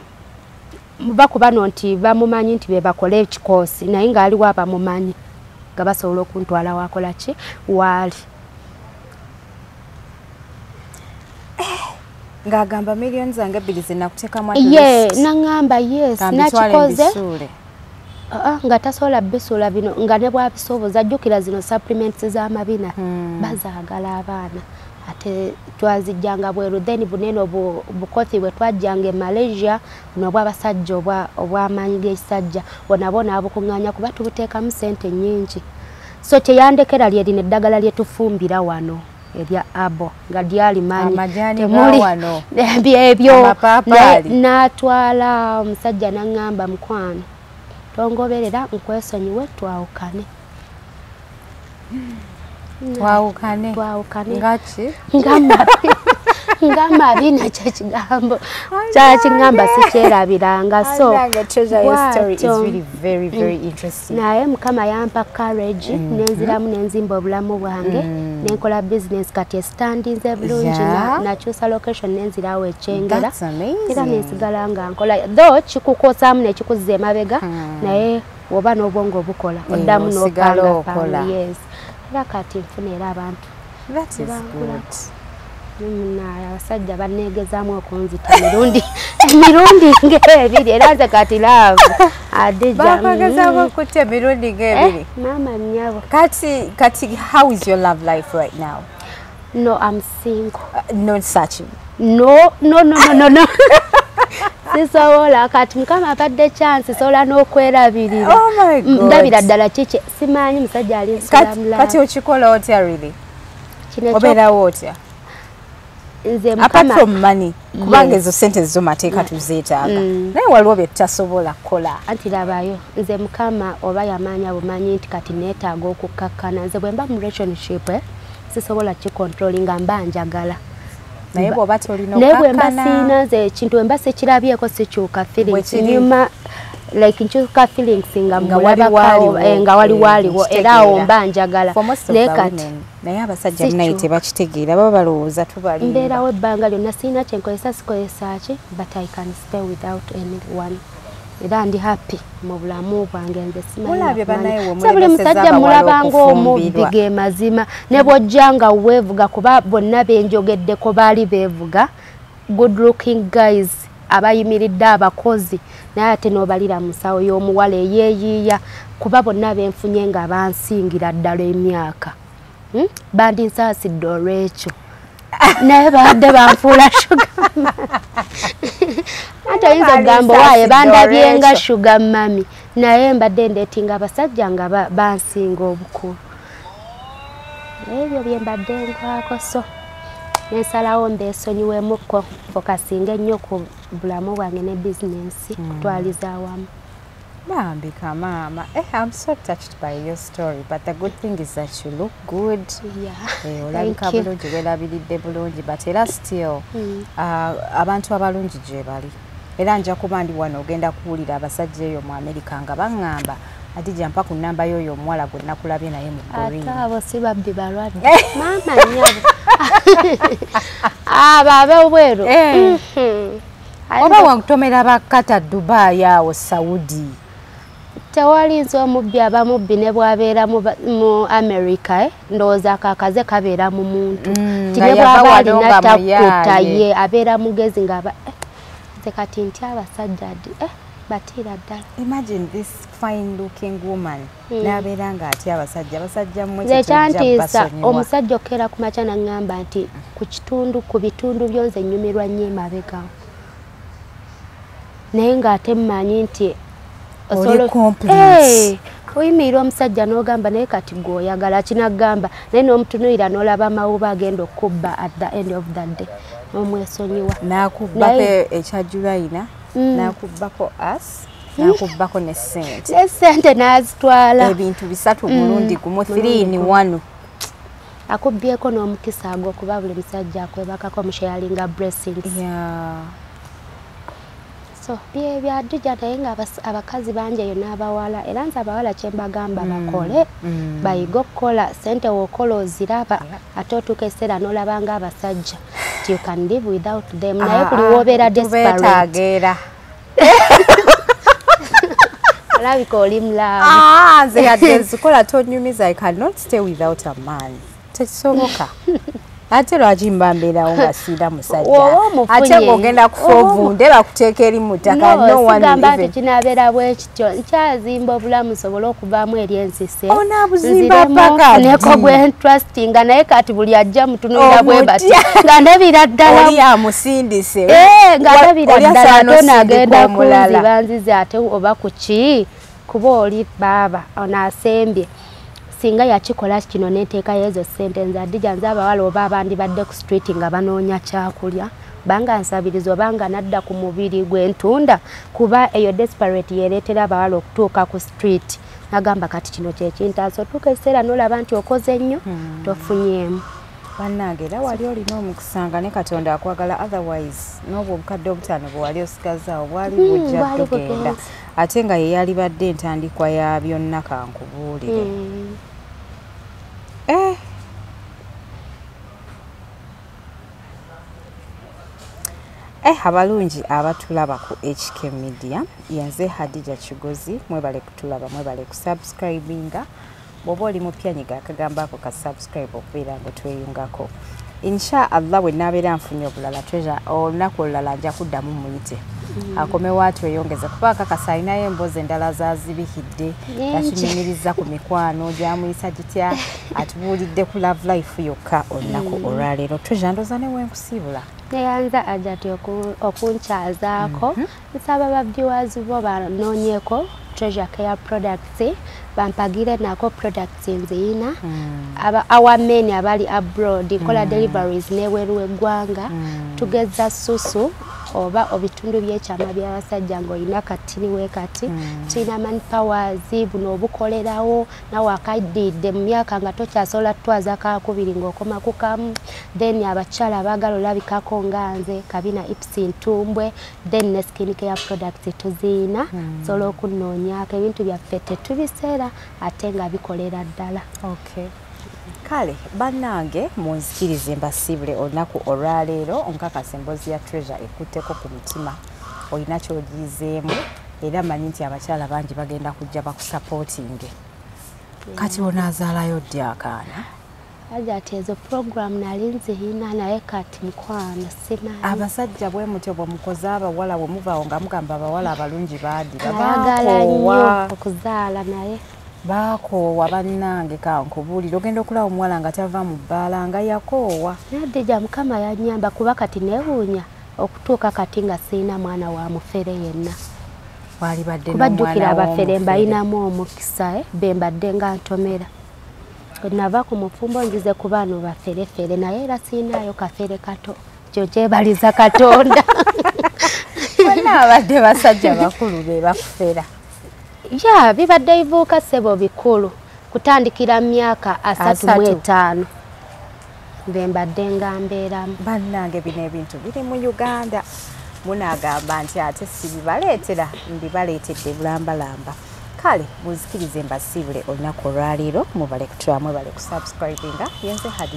Bakuba no nti bamumanyi nti be bakole ekikoosi naye ng'aliwo abamumanyi nga basobola okuntwala wakola ki waali. Ng'agamba millions zange 2 zinakuteekamu nangamba yes nakikoze nga tasobola bisuula bino nga ne bwabisoboza ajjukira zino supplements z'amabina bazaagala abaana ate twazijjanga bweru then bunene obukothi bwe twajjanga e Malaysia buno obw'abasajja obw'amaanyi g'ekisajja bonabona abukuŋŋaanya kuba tubuteekamu ssente nnyingi. So teyandekera lye lino eddagala lye tufumbira wano erya abo nga lyali manyi temuli ebyo n'atwala omusajja n'aŋŋamba mukwano tongoberera nkwesonyiwe twawukane. Twawukane ngaki ngamabi nakyo kigambo kyakingamba sikyerabiranga. So naye Mukama yampa courage nenziramu nenzimba obulamu bwange nenkola business kati estandinze bulungi nakyusa location nenzirawo ekyengera era nensigala nga nkola though kikukosaamu nekikuzza emabega naye oba n'obwongo obukola oddamu n'opanga. Yes. Era kati nfuna era abantu. That is good. Abasajja banneegezaamu okunzita emirundi ng'ebiri era nze kati love bakagezaamu okutta emirundi ng'ebiri. Mama nnyabo. Kati how is your love life right now? No, I'm single. Not searching. No. Sisobola kati Mukama apadde chance sobola n'okwerabirira. Oh my God. Ndabira ddala kiki simanyi musajja ali nsalamu. Kati okikola otya really? Obeerawo otya? Apart from money, kubanga ezo sente zo mateeka tuzeetaaga. Naye waliwo bye tutasobola kukola. Anti labayo nze Mukama oba yamanya bumanyi nti kati neetaaga okukkakkana. Nze bwe mba mu relationship sisobola kikontrolinga mba njagala. Naye bw'oba tolina okkakkana. Naye bwe mba siina nze ekintu bwe mba sikirabyeko sikyuka feelings. Nyuma like nkyuka feelings nga waliwo era awo mba njagala. Naye kati naye abasajja naye tebakitegeera baba balowooza tubali. Mbeerawo ebbanga lyonna siina kyenkozesa sikozesa ki but I can stay without anyone. Era ndi happy mu bulamu bwange nze simanyi. Buli musajja mulabanga omubbi ge mazima ne bw'ojjanga weevuga kuba bonna benjogeddeko baali beevuga good looking guys abayimiridde abakozi naye ate n'obalira musawo y'omuwala eyeeyiiya kuba bonna benfunye nga bansingira ddala emyaka. Bandinsaasidde olw'ekyo naye badde banfuula sugar ate oyinza okugamba waaye bandabye nga sugar mami naye mbadde ndeetinga abasajja nga bansinga obukulu. Ebyo bye mbadde nkwako so nensalawo mbeesonyiwemukko fokasinga ennyo ku bulamu bwange ne bizinensi kutwaliza awamu. Bambika mama. I'm so touched by your story, but the good thing is that you look good. Yeah. Olabika bulungi welabiridde bulungi but era still abantu abalungi gye bali. Era nja kuba ndi wano ogenda kuwulira abasajja eyo mu America nga baŋŋamba ati jampa ku namba y'oyo omuwala gwe nakulabye naye mu Green. Ate abo si babbi balwadde. Mama nnyabo. Babe obweru. Oba wankutomera bakata Dubai awo Saudi. tewali nsi omubbi aba mubbi ne bw'abeera mu America ndowooza akakaze kabeera mu muntu ne bw'aba alina takutta ye abeera mugezi ng'aba nze kati ntya abasajja batiira ddala. Imagine this fine looking woman n'abeera ng'atya abasajja mmwe ekyantiisa omusajja okkeera ku makya n'aŋŋamba nti ku bitundu byonze nnyumirwa nnyo emabega naye ng'ate mmanyi nti oyimirira omusajja n'ogamba naye kati gw'oyagala kinagamba naye n'omutunuulira n'olaba amawuba agenda okubba at the end of the day n'omwesonyiwa n'akubbako ekyajjulayina n'akubbako as n'akubbako n'essente n'azitwala ebintu bisatu mulundi gumu 3 in 1 akubbyeko n'omukisa ag'okuba buli musajja akwebakako mushayalinga blessings so byadujja naye nga abakazi bangi eyo n'abawala era nze abawala kye mbagamba bakole bayiga okukola ssente wookola oziraba ate otuuka ekiseera n'olaba nga abasajja nti you can live without them naye buli woobeera desperate olabika oli mulaamu nze yadde nzikola tonyumiza I cannot stay without a man tekisoboka ate lwaki mba mbeerawo nga siira musajja ate ng'ogenda kufa ovunde bakuteeka eri mu ttaka sigamba nti kinaabeera bwe kityo nkyazimba obulamu nsobole okuvaamu eri ensise neko gwentrustinga naye kati buli ajja mutunuulira bwe bati nga ndabira ddala oli amusindise nga ndabira ddala ate naagenda kunziba nzize ate oba kuki kuba oli baaba onaasembye singa yakikola kino neteekayo ezo ssente nze Adija nze abawala oba abandi badde ku street nga banoonya kyakulya banga nsabiriza obanga nadda ku mubiri gw'entunda kuba eyo desperate yereetera abawala okutuuka ku street nagamba kati kino kyekintaasa otuuka ekiseera n'olaba nti okoze nnyo tofunyeemu bannange era wali olina omukusanga ne Katonda akwagala otherwise n'obwo obukadde obutaano bwe wali osigazaawo bwali bujja tugenda ate nga ye yalibadde entandikwa ya byonna kankubuulire abalungi abatulaba ku HK Media yenze Hadija Kigozi mwebale kutulaba mwebale kusubscribinga bw'oba oli mupya nyiga akagamba ako ka subscribe okubeera ng'otweyungako insha Allah bwe naabeera nfunye obulala Treasure olunaku olulala nja kuddamu muyite akomewo atweyongeze kuba akakasa alinayo emboozi endala zazibikidde yatunyumiriza ku mikwano gyamuyisa gitya atubuulidde ku love life yokka olunaku olwaleero Treasure ndooza ne wenkusiibula neyanza ajati okunkyazaako nsaba ba viewers bo banoonyeeko Treasure Care Products bampagire nako products nziyina our men abali abroad kola deliveries neweru eggwanga tugeza susu oba obitundu by'ekyama by'abasajja ng'olina katini weekati tulina manpowers buno obukolerawo nawe akadidde mu myaka nga tokyasobola tutwaza kakubiri ng'okoma ku kamu then abakyala abaagala olabikako nga nze Kabina Ipsi Ntumbwe then ne skin care products tuziina sobola okunnoonyaako ebintu byaffe tetubiseera ate nga bikolera ddala. Kale bannange munzikirize mbasiibule olunaku olwaleero onkakasa emboozi ya Treasure ekutteko ku mutima olina ky'ogizeemu era manyi nti abakyala bangi bagenda kujja bakusapootinge kati onaazaalayo ddi akaana ati ezo program nali nziyina naye kati mukwano simanyi abasajja bwe mutyo bwe mukoze abawala bwe muvaawo nga mugamba abawala abalungi baadira baagala nnyo okuzaala naye baakoowa bannange kankubuulira ogenda okulaba omuwala nga tava mu bbaala nga yakoowa Nadija Mukama yanyamba kuba kati neewuunya okutuuka kati nga sirina mwana wa mufere yenna kubajjukira abafere mbalinamu omukisa be mbadde nga ntomera nava ku mufumbo nzize ku bano baferefere naye era sirinayo kafere kato kyo kyebaliza Katonda bonna babadde basajja bakulu be bakufera ya bibadde bivuuka ssebo bikulu kutandikira myaka 35 be mbadde nga mbeeramu bannange bino ebintu biri mu Uganda munaagamba nti ate sibibaleetera mbibaleetedde bulambalamba kale muzikirize mbasiibule olunaku olwaleero mubale kutula mwebale kusubscribinga yenze Hadi